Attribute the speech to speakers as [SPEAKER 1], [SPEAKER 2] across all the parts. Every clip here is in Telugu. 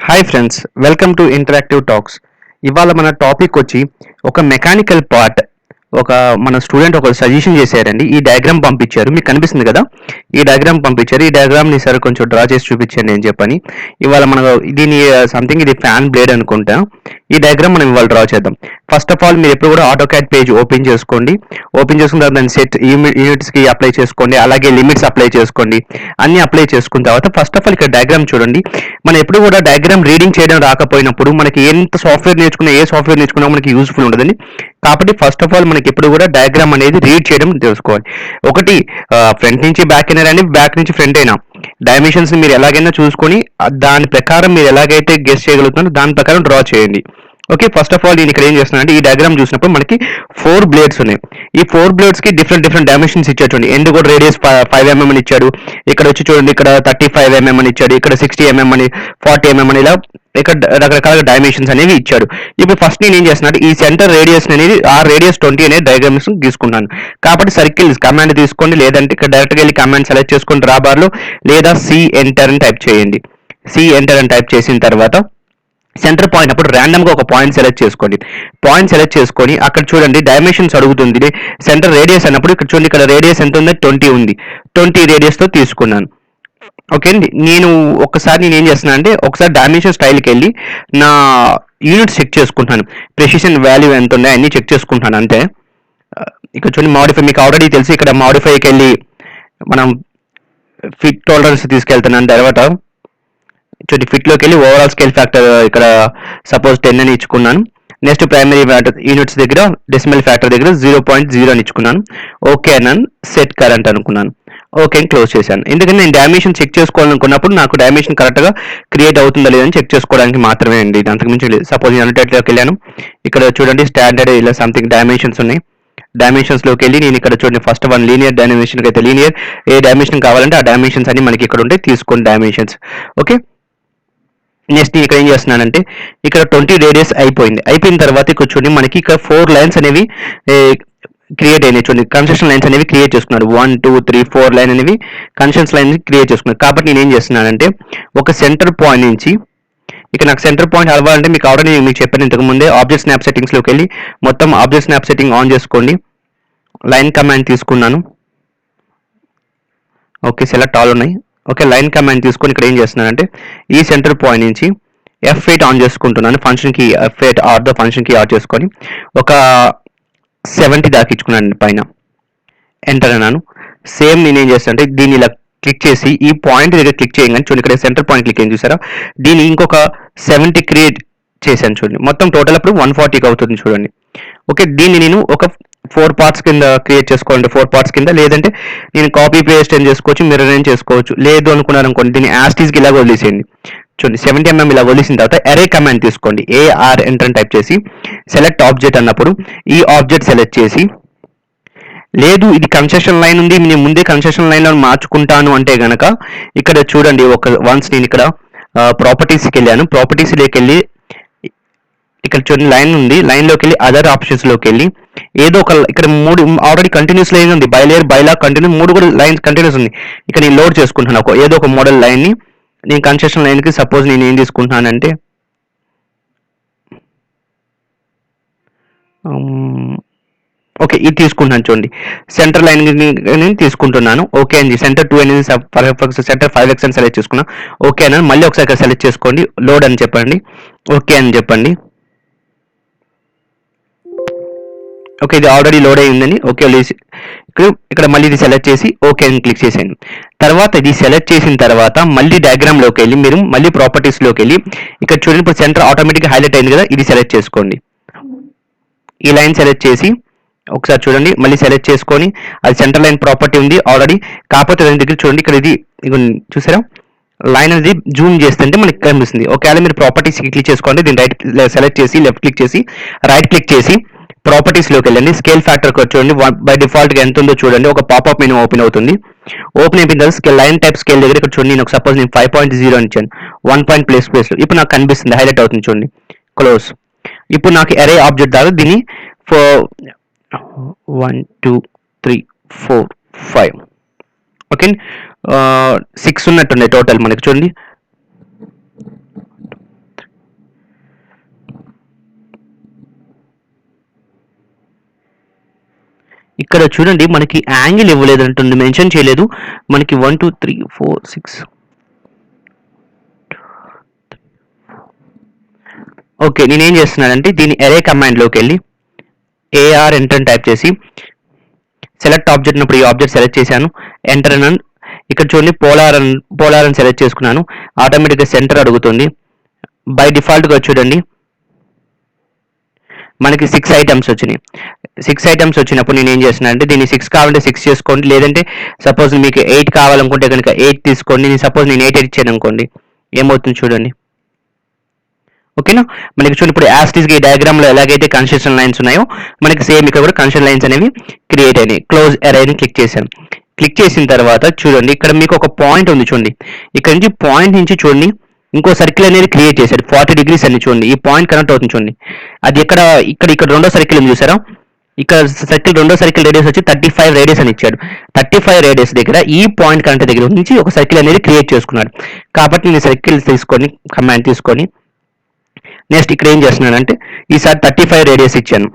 [SPEAKER 1] Hi friends, welcome to interactive talks. ఇవాళ మన టాపిక్ వచ్చి ఒక మెకానికల్ పార్ట్. మన స్టూడెంట్ ఒక సజెషన్ చేశారండి. ఈ డయాగ్రామ్ పంపించారు, మీకు కనిపిస్తుంది కదా. ఈ డయాగ్రామ్ పంపించారు. ఈ డయాగ్రామ్ ని సార్ కొంచెం డ్రా చేసి చూపించండి అని చెప్పని. ఇవాళ మనం దీని సంథింగ్ ఇది ఫ్యాన్ బ్లేడ్ అనుకుంటా. ఈ డయాగ్రామ్ మనం ఇవాళ డ్రా చేద్దాం. ఫస్ట్ ఆఫ్ ఆల్ మీరు ఎప్పుడు కూడా ఆటోకాడ్ పేజ్ ఓపెన్ చేసుకోండి. ఓపెన్ చేసుకున్న తర్వాత దాన్ని సెట్ యూనిట్స్ కి అప్లై చేసుకోండి, అలాగే లిమిట్స్ అప్లై చేసుకోండి. అన్ని అప్లై చేసుకున్న తర్వాత ఫస్ట్ ఆఫ్ ఆల్ ఇక్కడ డయాగ్రామ్ చూడండి. మనం ఎప్పుడు కూడా డయాగ్రామ్ రీడింగ్ చేయడం రాకపోయినప్పుడు మనకి ఎంత సాఫ్ట్వేర్ నేర్చుకున్నా, ఏ సాఫ్ట్వేర్ నేర్చుకున్నా మనకి యూస్ఫుల్ ఉండదండి. కాబట్టి ఫస్ట్ ఆఫ్ ఆల్ మనకి ఎప్పుడు కూడా డయాగ్రామ్ అనేది రీడ్ చేయడం తెలుసుకోవాలి. ఒకటి ఫ్రంట్ నుంచి బ్యాక్ అయినా రండి, బ్యాక్ నుంచి ఫ్రంట్ అయినా డైమెన్షన్స్ మీరు ఎలాగైనా చూసుకొని దాని ప్రకారం మీరు ఎలాగైతే గెస్ చేయగలుగుతున్నారో దాని ప్రకారం డ్రా చేయండి. ఓకే, ఫస్ట్ ఆఫ్ ఆల్ నేను ఇక్కడ ఏం చేస్తున్నా అంటే ఈ డయాగ్రామ్ చూసినప్పుడు మనకి 4 బ్లేడ్స్ ఉన్నాయి. ఈ 4 బ్లేడ్స్ కి డిఫరెంట్ డైమెన్షన్స్ ఇచ్చాడు. చూడండి, ఎందుకు కూడా రేడియస్ 5 mm అని ఇచ్చాడు. ఇక్కడ వచ్చి చూడండి, ఇక్కడ 35 mm అని ఇచ్చాడు, ఇక్కడ 60 mm అని, 40 mm అని, ఇలా ఇక్కడ రకరకాల డైమెన్షన్స్ అనేవి ఇచ్చాడు. ఇప్పుడు ఫస్ట్ నేను ఏం చేస్తున్నా అంటే ఈ సెంటర్ రేడియస్ అనేది రేడియస్ 20 అనే డయాగ్రామ్స్ తీసుకున్నాను. కాబట్టి సర్కిల్ కమాండ్ తీసుకోండి, లేదంటే ఇక్కడ డైరెక్ట్ గా వెళ్ళి కమాండ్ సెలెక్ట్ చేసుకోండి డ్రా బార్ లో, లేదా సి ఎంటర్ అని టైప్ చేయండి. సి ఎంటర్ అని టైప్ చేసిన తర్వాత సెంటర్ పాయింట్ అప్పుడు ర్యాండమ్ గా ఒక పాయింట్ సెలెక్ట్ చేసుకోండి. పాయింట్ సెలెక్ట్ చేసుకొని అక్కడ చూడండి డైమెన్షన్స్ అడుగుతుంది. సెంటర్ రేడియస్ అన్నప్పుడు ఇక్కడ చూడండి, ఇక్కడ రేడియస్ ఎంత ఉంది, 20 ఉంది. 20 రేడియస్ తో తీసుకున్నాను. ఓకే అండి, నేను ఏం చేస్తున్నాను అంటే ఒకసారి డైమెన్షన్ స్టైల్కి వెళ్ళి నా యూనిట్స్ చెక్ చేసుకుంటాను. ప్రెసిషన్ వాల్యూ ఎంత ఉన్నాయి అన్ని చెక్ చేసుకుంటాను అంతే. ఇక్కడ చూడండి మాడిఫై, మీకు ఆల్రెడీ తెలిసి ఇక్కడ మాడిఫైకి వెళ్ళి మనం ఫిట్ టాలరెన్స్ తీసుకెళ్తున్నాను. తర్వాత చూడండి ఫిట్లోకి వెళ్ళి ఓవరాల్ స్కేల్ ఫ్యాక్టర్ ఇక్కడ సపోజ్ 10 అని ఇచ్చుకున్నాను. నెక్స్ట్ ప్రైమరీ యూనిట్స్ దగ్గర డెసిమల్ ఫ్యాక్టర్ దగ్గర 0.0 అని ఇచ్చుకున్నాను. ఓకే అన్నాను, సెట్ కరెంట్ అనుకున్నాను. ఓకే అని క్లోజ్ చేశాను. ఎందుకంటే నేను డైమెన్షన్ చెక్ చేసుకోవాలనుకున్నప్పుడు నాకు డైమెన్షన్ కరెక్ట్గా క్రియేట్ అవుతుందా లేదని చెక్ చేసుకోవడానికి మాత్రమే అండి, అంతకుమించి లేదు. సపోజ్ నేను అన్నిటిలోకి వెళ్ళాను, ఇక్కడ చూడండి స్టాండర్డ్ ఇలా సంథింగ్ డైమెన్షన్స్ ఉన్నాయి. డైమెన్షన్స్ లోకి వెళ్ళి నేను ఇక్కడ చూడండి ఫస్ట్ వన్ లీనియర్ డైమెన్షన్ అయితే లీనియర్, ఏ డైమెన్షన్ కావాలంటే ఆ డైమెన్షన్స్ అన్ని మనకి ఇక్కడ ఉంటే తీసుకోండి డైమెన్షన్స్. ఓకే, నెక్స్ట్ నేను ఇక్కడ ఏం చేస్తున్నానంటే ఇక్కడ 20 రేడియస్ అయిపోయిన తర్వాత ఇక్కడ చూడండి మనకి ఇక్కడ 4 లైన్స్ అనేవి క్రియేట్ అయినాయి. చూడండి కన్స్ట్రక్షన్ లైన్స్ అనేవి క్రియేట్ చేసుకున్నారు. 1 2 3 4 లైన్ అనేవి కన్స్ట్రక్షన్ లైన్ క్రియేట్ చేసుకున్నారు. కాబట్టి నేను ఏం చేస్తున్నానంటే ఒక సెంటర్ పాయింట్ నుంచి ఇక్కడ నాకు సెంటర్ పాయింట్ అవ్వాలంటే మీకు ఆల్రెడీ మీకు చెప్పాను ఇంతకు ముందే, ఆబ్జెక్ట్ స్నాప్ సెట్టింగ్స్ లోకి వెళ్ళి మొత్తం ఆబ్జెక్ట్ స్నాప్ సెట్టింగ్ ఆన్ చేసుకోండి. లైన్ కమాండ్ తీసుకున్నాను. ఓకే, సెలెక్ట్ ఆల్ ఉన్నాయి. ఓకే, లైన్ కమాండ్ తీసుకొని ఇక్కడ ఏం చేస్తున్నానంటే ఈ సెంటర్ పాయింట్ నుంచి F8 ఆన్ చేసుకుంటున్నాను. ఫంక్షన్ కి F8 ఆర్తో ఫంక్షన్ కి ఆన్ చేసుకొని ఒక 70 దాకా ఇచ్చుకున్నాను. పైన ఎంటర్ అన్నాను. సేమ్ నేను ఏం చేస్తాను అంటే దీన్ని ఇలా క్లిక్ చేసి ఈ పాయింట్ దగ్గర క్లిక్ చేయగానే చూడండి ఇక్కడ సెంటర్ పాయింట్ క్లిక్ అయింది చూసారా, దీన్ని ఇంకొక 70 క్రియేట్ చేశాను. చూడండి మొత్తం టోటల్ అప్పుడు 140 అవుతుంది చూడండి. ఓకే, దీన్ని నేను ఒక 4 పార్ట్స్ కింద క్రియేట్ చేసుకోవాలంటే 4 పార్ట్స్ కింద, లేదంటే నేను కాపీ పేస్ట్ ఏం చేసుకోవచ్చు, మిర్రర్ ఏం చేసుకోవచ్చు. లేదు అనుకున్నారు అనుకోండి దీన్ని యాస్టీస్కి ఇలా వదిలేసేయండి. చూడండి 70 mm ఇలా వదిలేసిన తర్వాత అరే కమాండ్ తీసుకోండి. AR ఎంటర్ టైప్ చేసి సెలెక్ట్ ఆబ్జెక్ట్ అన్నప్పుడు ఈ ఆబ్జెక్ట్ సెలెక్ట్ చేసి, లేదు ఇది కన్స్ట్రక్షన్ లైన్ ఉంది నేను ముందే కన్స్ట్రక్షన్ లైన్ లో మార్చుకుంటాను అంటే గనక ఇక్కడ చూడండి వన్స్ నేను ఇక్కడ ప్రాపర్టీస్కి వెళ్ళాను. ప్రాపర్టీస్ లోకి వెళ్ళి ఇక్కడ చూడండి లైన్ ఉంది, లైన్ లోకి వెళ్ళి అదర్ ఆప్షన్స్ లోకి వెళ్ళి ఏదో ఒక ఇక్కడ 3 ఆల్రెడీ కంటిన్యూస్ లైన్ ఉంది, బైలేయర్ బైలా కంటిన్యూ 3 కూడా లైన్స్ కంటిన్యూస్ ఉంది. ఇక్కడ నేను లోడ్ చేసుకుంటున్నాను ఏదో ఒక మోడల్ లైన్ ని. నేను కన్స్ట్రక్షన్ లైన్ కి సపోజ్ నేను ఏం తీసుకుంటున్నానంటే ఓకే ఇది తీసుకుంటున్నాను. చూడండి సెంటర్ లైన్ నేను తీసుకుంటున్నాను. ఓకే అండి, సెంటర్ 2 అనేది సెంటర్ 5x అని సెలెక్ట్ చేసుకున్నాను. ఓకే అని మళ్ళీ ఒకసారి సెలెక్ట్ చేసుకోండి, లోడ్ అని చెప్పండి, ఓకే అని చెప్పండి. ఓకే, ఇది ఆల్రెడీ లోడ్ అయ్యిందని ఓకే ఇక్కడ మళ్ళీ ఇది సెలెక్ట్ చేసి ఓకే అని క్లిక్ చేసేయండి. తర్వాత ఇది సెలెక్ట్ చేసిన తర్వాత మళ్ళీ డయాగ్రామ్ లోకి వెళ్ళి మీరు మళ్ళీ ప్రాపర్టీస్ లోకి వెళ్ళి ఇక్కడ చూడండి ఇప్పుడు సెంటర్ ఆటోమేటిక్గా హైలైట్ అయింది కదా, ఇది సెలెక్ట్ చేసుకోండి. ఈ లైన్ సెలెక్ట్ చేసి ఒకసారి చూడండి మళ్ళీ సెలెక్ట్ చేసుకొని అది సెంటర్ లైన్ ప్రాపర్టీ ఉంది ఆల్రెడీ. కాకపోతే దాని దగ్గర చూడండి ఇక్కడ ఇది చూసారా లైన్ అనేది జూమ్ చేస్తుంటే మనకి కనిపిస్తుంది. ఒకవేళ మీరు ప్రాపర్టీస్ క్లిక్ చేసుకోండి, దీన్ని రైట్ సెలెక్ట్ చేసి లెఫ్ట్ క్లిక్ చేసి రైట్ క్లిక్ చేసి ప్రాపర్టీస్ లోకి వెళ్ళండి. స్కేల్ ఫ్యాక్టర్ చూడండి బై డిఫాల్ట్ గా ఎంత ఉందో చూడండి. ఒక పాపప్ మెనూ ఓపెన్ అవుతుంది. ఓపెన్ అయిపోయిన తర్వాత లైన్ టైప్ స్కేల్ దగ్గర ఇక్కడ చూడండి నేను సపోజ్ నేను 5.0 అని ఇచ్చాను. 1 పాయింట్ ప్లేస్ లో ఇప్పుడు నాకు కనిపిస్తుంది, హైలైట్ అవుతుంది చూడండి. క్లోజ్. ఇప్పుడు నాకు అరే ఆబ్జెక్ట్ దాకా దీన్ని 1 2 3 4 5 ఓకే 6 ఉన్నట్టుండే టోటల్ మనకి చూడండి. ఇక్కడ చూడండి మనకి యాంగిల్ ఇవ్వలేదు అంటుంది, మెన్షన్ చేయలేదు. మనకి 1 2 3 4 6 ఓకే. నేనేం చేస్తున్నానంటే దీని అరే కమాండ్లోకి వెళ్ళి ఏఆర్ ఎంటర్ టైప్ చేసి సెలెక్ట్ ఆబ్జెక్ట్ ఉన్నప్పుడు ఈ ఆబ్జెక్ట్ సెలెక్ట్ చేశాను, ఎంటర్ అన్నాను. ఇక్కడ చూడండి పోలార్ అని సెలెక్ట్ చేసుకున్నాను. ఆటోమేటిక్గా సెంటర్ అడుగుతుంది. బై డిఫాల్ట్గా చూడండి మనకి 6 ఐటమ్స్ వచ్చినాయి. 6 ఐటమ్స్ వచ్చినప్పుడు నేను ఏం చేస్తున్నాను అంటే దీన్ని 6 కావాలంటే 6 చేసుకోండి, లేదంటే సపోజ్ మీకు 8 కావాలనుకుంటే కనుక 8 తీసుకోండి. నేను 8 ఇచ్చాను అనుకోండి, ఏమవుతుంది చూడండి. ఓకేనా, మనకి చూడండి ఇప్పుడు యాస్టీస్గా ఈ డయాగ్రామ్లో ఎలాగైతే కన్స్ట్రక్షన్ లైన్స్ ఉన్నాయో మనకి సేమ్ ఇక్కడ కూడా కన్స్ట్రక్షన్ లైన్స్ అనేవి క్రియేట్ అయినాయి. క్లోజ్ అరేని క్లిక్ చేశాను. క్లిక్ చేసిన తర్వాత చూడండి ఇక్కడ మీకు ఒక పాయింట్ ఉంది చూడండి. ఇక్కడ నుంచి పాయింట్ నుంచి చూడండి ఇంకో సర్కిల్ అనేది క్రియేట్ చేశాడు 40 degrees అని చూడండి. ఈ పాయింట్ కనెక్ట్ అవుతుంది చూడండి. అది ఇక్కడ రెండో సర్కిల్ ఉంది చూసారా, ఇక్కడ రెండో సర్కిల్ రేడియస్ వచ్చి 35 రేడియస్ అని ఇచ్చాడు. 35 రేడియస్ దగ్గర ఈ పాయింట్ కనెక్ట్ దగ్గర నుంచి ఒక సర్కిల్ అనేది క్రియేట్ చేసుకున్నాడు. కాబట్టి నేను సర్కిల్ తీసుకొని కమాండ్ తీసుకొని నెక్స్ట్ ఇక్కడ ఏం చేస్తున్నానంటే ఈసారి 35 రేడియస్ ఇచ్చాను.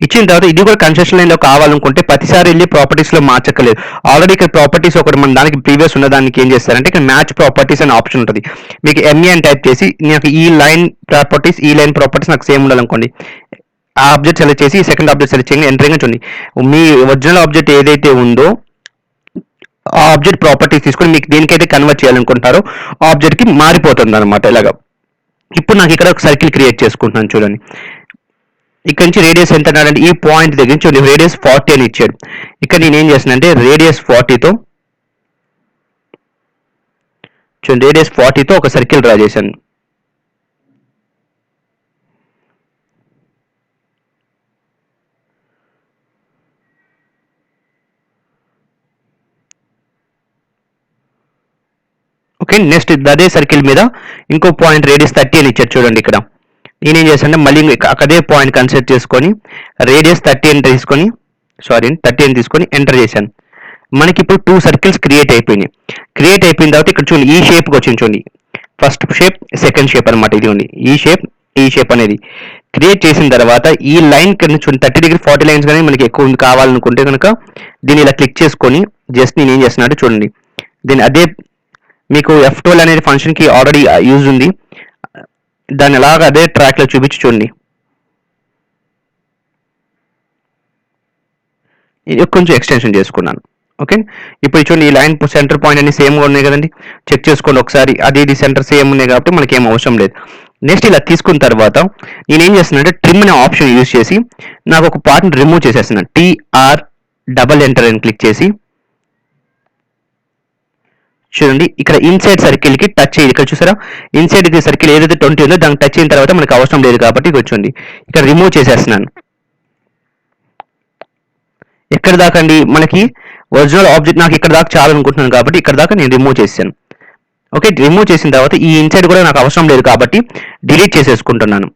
[SPEAKER 1] ఇచ్చిన తర్వాత ఇది కూడా కన్స్ట్రక్షన్ లైన్లో కావాలనుకుంటే ప్రతిసారి వెళ్ళి ప్రాపర్టీస్లో మార్చక్కలేదు. ఆల్రెడీ ఇక్కడ ప్రాపర్టీస్ ఒకటి మన దానికి ప్రీవియస్ ఉన్న దానికి ఏం చేస్తారంటే ఇక్కడ మ్యాచ్ ప్రాపర్టీస్ అనే ఆప్షన్ ఉంటుంది. మీకు ఎంఏ అని టైప్ చేసి నాకు ఈ లైన్ ప్రాపర్టీస్ నాకు సేమ్ ఉండాలనుకోండి, ఆ ఆబ్జెక్ట్ సెలెక్ట్ చేసి సెకండ్ ఆబ్జెక్ట్ సెలెక్ట్ చేయండి, ఎంటరింగ్ చూడండి మీ ఒరిజినల్ ఆబ్జెక్ట్ ఏదైతే ఉందో ఆ ఆబ్జెక్ట్ ప్రాపర్టీస్ తీసుకొని మీకు దేనికైతే కన్వర్ట్ చేయాలనుకుంటారో ఆ ఆబ్జెక్ట్కి మారిపోతుంది అనమాట. ఇలాగా ఇప్పుడు నాకు ఇక్కడ ఒక సర్కిల్ క్రియేట్ చేసుకుంటున్నాను చూడండి. ఇక్కడ నుంచి రేడియస్ ఎంత అన్నాడంటే ఈ పాయింట్ దగ్గర నుంచి చూడండి రేడియస్ 40 అని ఇచ్చాడు. ఇక్కడ నేను ఏం చేస్తున్నా అంటే రేడియస్ 40తో ఒక సర్కిల్ డ్రా చేశాను. ఓకే, నెక్స్ట్ అదే సర్కిల్ మీద ఇంకో పాయింట్ రేడియస్ 30 అని ఇచ్చాడు చూడండి. ఇక్కడ నేనేం చేశానంటే మళ్ళీ అదే పాయింట్ కన్సిడర్ చేసుకొని రేడియస్ 30 అని తీసుకొని ఎంటర్ చేశాను. మనకి ఇప్పుడు 2 సర్కిల్స్ క్రియేట్ అయిపోయినాయి. క్రియేట్ అయిపోయిన తర్వాత ఇక్కడ చూడండి ఈ షేప్కి వచ్చింది చూడండి, ఫస్ట్ షేప్ సెకండ్ షేప్ అనమాట. ఇది ఉంది ఈ షేప్ అనేది క్రియేట్ చేసిన తర్వాత ఈ లైన్ కింద చూడండి 30 degree 40 లైన్స్ కానీ మనకి ఎక్కువ కావాలనుకుంటే కనుక దీన్ని ఇలా క్లిక్ చేసుకొని జస్ట్ నేను ఏం చేస్తున్నాడు చూడండి దీన్ని అదే మీకు F12 అనేది ఫంక్షన్కి ఆల్రెడీ యూజ్ ఉంది, దాన్ని ఎలాగ అదే ట్రాక్లో చూపించి చూడండి. కొంచెం ఎక్స్టెన్షన్ చేసుకున్నాను. ఓకే, ఇప్పుడు చూడండి ఈ లైన్ సెంటర్ పాయింట్ అన్ని సేమ్గా ఉన్నాయి కదండి, చెక్ చేసుకోండి ఒకసారి. ఇది సెంటర్ సేమ్ ఉన్నాయి కాబట్టి మనకి ఏం అవసరం లేదు. నెక్స్ట్ ఇలా తీసుకున్న తర్వాత నేనేం చేస్తున్నానంటే ట్రిమ్ అనే ఆప్షన్ యూజ్ చేసి నాకు ఒక పార్ట్ని రిమూవ్ చేసేస్తున్నాను. TR అని క్లిక్ చేసి చూడండి ఇక్కడ ఇన్సైడ్ సర్కిల్ కి టచ్ అయ్యి ఇక్కడ చూసారా ఇన్సైడ్ సర్కిల్ ఏదైతే 20 ఉందో దానికి టచ్ అయిన తర్వాత మనకు అవసరం లేదు కాబట్టి కూర్చోండి ఇక్కడ రిమూవ్ చేసేస్తున్నాను. ఎక్కడ దాకా అండి మనకి ఒరిజినల్ ఆబ్జెక్ట్ నాకు ఇక్కడ దాకా చాలనుకుంటున్నాను కాబట్టి ఇక్కడ దాకా నేను రిమూవ్ చేశాను. ఓకే, రిమూవ్ చేసిన తర్వాత ఈ ఇన్సైడ్ కూడా నాకు అవసరం లేదు కాబట్టి డిలీట్ చేసేసుకుంటున్నాను.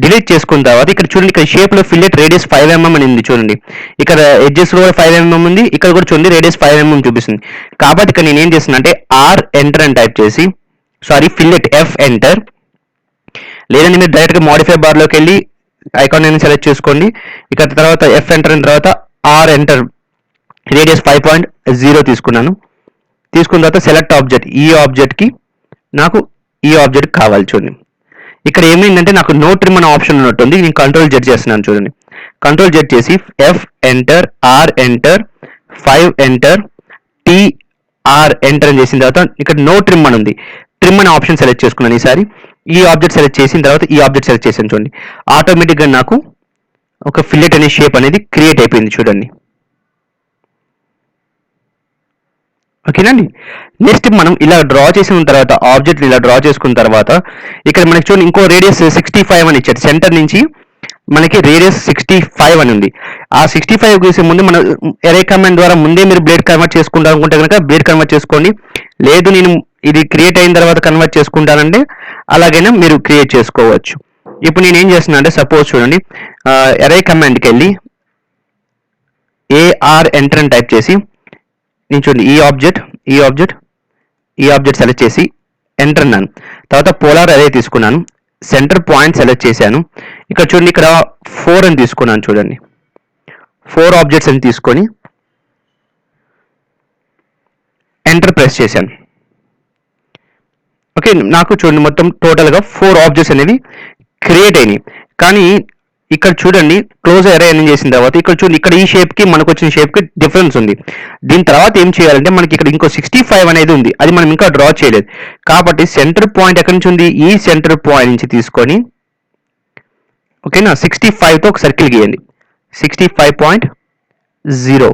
[SPEAKER 1] డిలీట్ చేసుకున్న తర్వాత ఇక్కడ చూడండి ఇక్కడ షేప్ లో ఫిల్లెట్ రేడియస్ 5 mm అని ఉంది చూడండి. ఇక్కడ ఎడ్జెస్ లో కూడా 5 mm ఉంది, ఇక్కడ కూడా చూడండి రేడియస్ 5 mm చూపిస్తుంది. కాబట్టి ఇక్కడ నేను ఏం చేస్తున్నా అంటే ఎంటర్ అని టైప్ చేసి ఫిల్లెట్ F ఎంటర్, లేదంటే మీరు డైరెక్ట్ గా మోడిఫై బార్ లోకి వెళ్ళి ఐకాన్ అని సెలెక్ట్ చేసుకోండి. ఇక్కడ తర్వాత F ఎంటర్ అయిన తర్వాత ఎంటర్ రేడియస్ 5.0 తీసుకున్నాను. తీసుకున్న తర్వాత సెలెక్ట్ ఆబ్జెక్ట్, ఈ ఆబ్జెక్ట్ కి నాకు ఈ ఆబ్జెక్ట్ కావాలి చూడండి. ఇక్కడ ఏమైందంటే నాకు నో ట్రిమ్ అనే ఆప్షన్ ఉన్నట్టుంది, నేను కంట్రోల్ జెడ్ చేస్తున్నాను చూడండి. కంట్రోల్ జెడ్ చేసి F enter enter 5 enter enter అని చేసిన తర్వాత ఇక్కడ నో ట్రిమ్ అని ఉంది. ట్రిమ్ అనే ఆప్షన్ సెలెక్ట్ చేసుకున్నాను. ఈసారి ఈ ఆబ్జెక్ట్ సెలెక్ట్ చేసిన తర్వాత ఈ ఆబ్జెక్ట్ సెలెక్ట్ చేసాను చూడండి. ఆటోమేటిక్గా నాకు ఒక ఫిల్లెట్ అనే షేప్ అనేది క్రియేట్ అయిపోయింది చూడండి. ఓకేనండి, నెక్స్ట్ మనం ఇలా డ్రా చేసిన తర్వాత ఆబ్జెక్ట్ ఇలా డ్రా చేసుకున్న తర్వాత ఇక్కడ మనకి చూడండి ఇంకో రేడియస్ 65 అని ఇచ్చారు. సెంటర్ నుంచి మనకి రేడియస్ 65 అని ఉంది. ఆ 65 చేసే ముందు మనం ఎరే కమాండ్ ద్వారా ముందే మీరు బ్లేడ్ కన్వర్ట్ చేసుకుంటారు అనుకుంటే కనుక బ్లేడ్ కన్వర్ట్ చేసుకోండి, లేదు నేను ఇది క్రియేట్ అయిన తర్వాత కన్వర్ట్ చేసుకుంటానంటే అలాగైనా మీరు క్రియేట్ చేసుకోవచ్చు. ఇప్పుడు నేను ఏం చేస్తున్నా అంటే సపోజ్ చూడండి ఎరే కమాండ్కి వెళ్ళి ఎంటర్ అని టైప్ చేసి నేను చూడండి ఈ ఆబ్జెక్ట్ సెలెక్ట్ చేసి ఎంటర్ అన్నాను. తర్వాత పోలార్ అరే తీసుకున్నాను, సెంటర్ పాయింట్ సెలెక్ట్ చేశాను. ఇక్కడ చూడండి ఇక్కడ 4 అని తీసుకున్నాను చూడండి. 4 ఆబ్జెక్ట్స్ అని తీసుకొని ఎంటర్ ప్రెస్ చేశాను. ఓకే, నాకు చూడండి మొత్తం టోటల్గా 4 ఆబ్జెక్ట్స్ అనేవి క్రియేట్ అయినాయి. కానీ ఇక్కడ చూడండి క్లోజ్ అరే అని చేసిన తర్వాత ఇక్కడ చూడండి, ఇక్కడ ఈ షేప్కి మనకు వచ్చిన షేప్కి డిఫరెన్స్ ఉంది. దీని తర్వాత ఏం చేయాలంటే మనకి ఇక్కడ ఇంకో 65 అనేది ఉంది, అది మనం ఇంకా డ్రా చేయలేదు. కాబట్టి సెంటర్ పాయింట్ ఎక్కడి నుంచి ఉంది, ఈ సెంటర్ పాయింట్ నుంచి తీసుకొని ఓకేనా 65తో ఒక సర్కిల్ గీయండి. 65.0.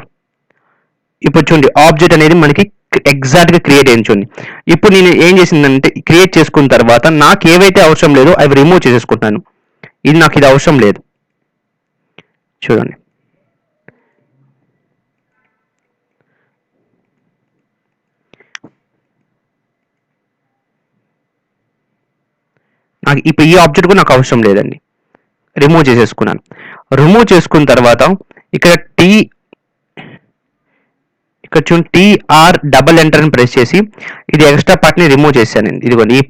[SPEAKER 1] ఇప్పుడు చూడండి ఆబ్జెక్ట్ అనేది మనకి ఎగ్జాక్ట్గా క్రియేట్ అయింది. చూడండి ఇప్పుడు నేను ఏం చేసిందంటే క్రియేట్ చేసుకున్న తర్వాత నాకు ఏవైతే అవసరం లేదో అవి రిమూవ్ చేసేసుకుంటాను. నాకు ఇది అవసరం లేదు. చూడండి నాకు ఇప్పుడు ఈ ఆబ్జెక్ట్ కూడా నాకు అవసరం లేదండి, రిమూవ్ చేసేసుకున్నాను. రిమూవ్ చేసుకున్న తర్వాత ఇక్కడ ఇక్కడ చూడండి టీఆర్ డబల్ ఎంటర్ అని ప్రెస్ చేసి ఇది ఎక్స్ట్రా పార్ట్ని రిమూవ్ చేశాను. ఇదిగోండి ఈ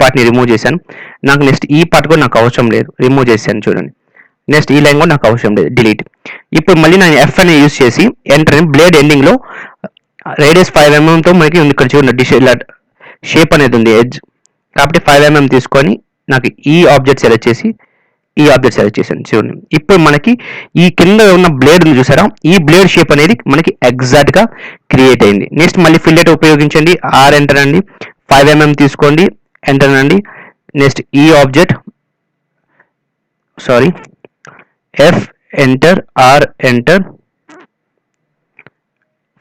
[SPEAKER 1] పార్ట్ని రిమూవ్ చేశాను. నాకు నెక్స్ట్ ఈ పార్ట్ కూడా నాకు అవసరం లేదు, రిమూవ్ చేశాను. చూడండి నెక్స్ట్ ఈ లైన్ కూడా నాకు అవసరం లేదు, డిలీట్. ఇప్పుడు మళ్ళీ నేను ఎఫ్ అని యూజ్ చేసి ఎంటర్ అని బ్లేడ్ ఎండింగ్లో రేడియస్ 5 mm మనకి ఇక్కడ చూడండి డిష్ ఇలా షేప్ అనేది ఉంది ఎడ్జ్, కాబట్టి 5 mm తీసుకొని నాకు ఈ ఆబ్జెక్ట్ సెలెక్ట్ చేసి ఈ ఆబ్జెక్ట్ సెలెక్ట్ చేశాను. చూడండి ఇప్పుడు మనకి ఈ కింద ఉన్న బ్లేడ్ ఉంది చూసారా, ఈ బ్లేడ్ షేప్ అనేది మనకి ఎగ్జాక్ట్గా క్రియేట్ అయింది. నెక్స్ట్ మళ్ళీ ఫిల్లెట్ ఉపయోగించండి, ఆర్ ఎంటర్ అండి, 5 mm తీసుకోండి, ఎంటర్ అండి. నెక్స్ట్ ఈ object F enter, R enter,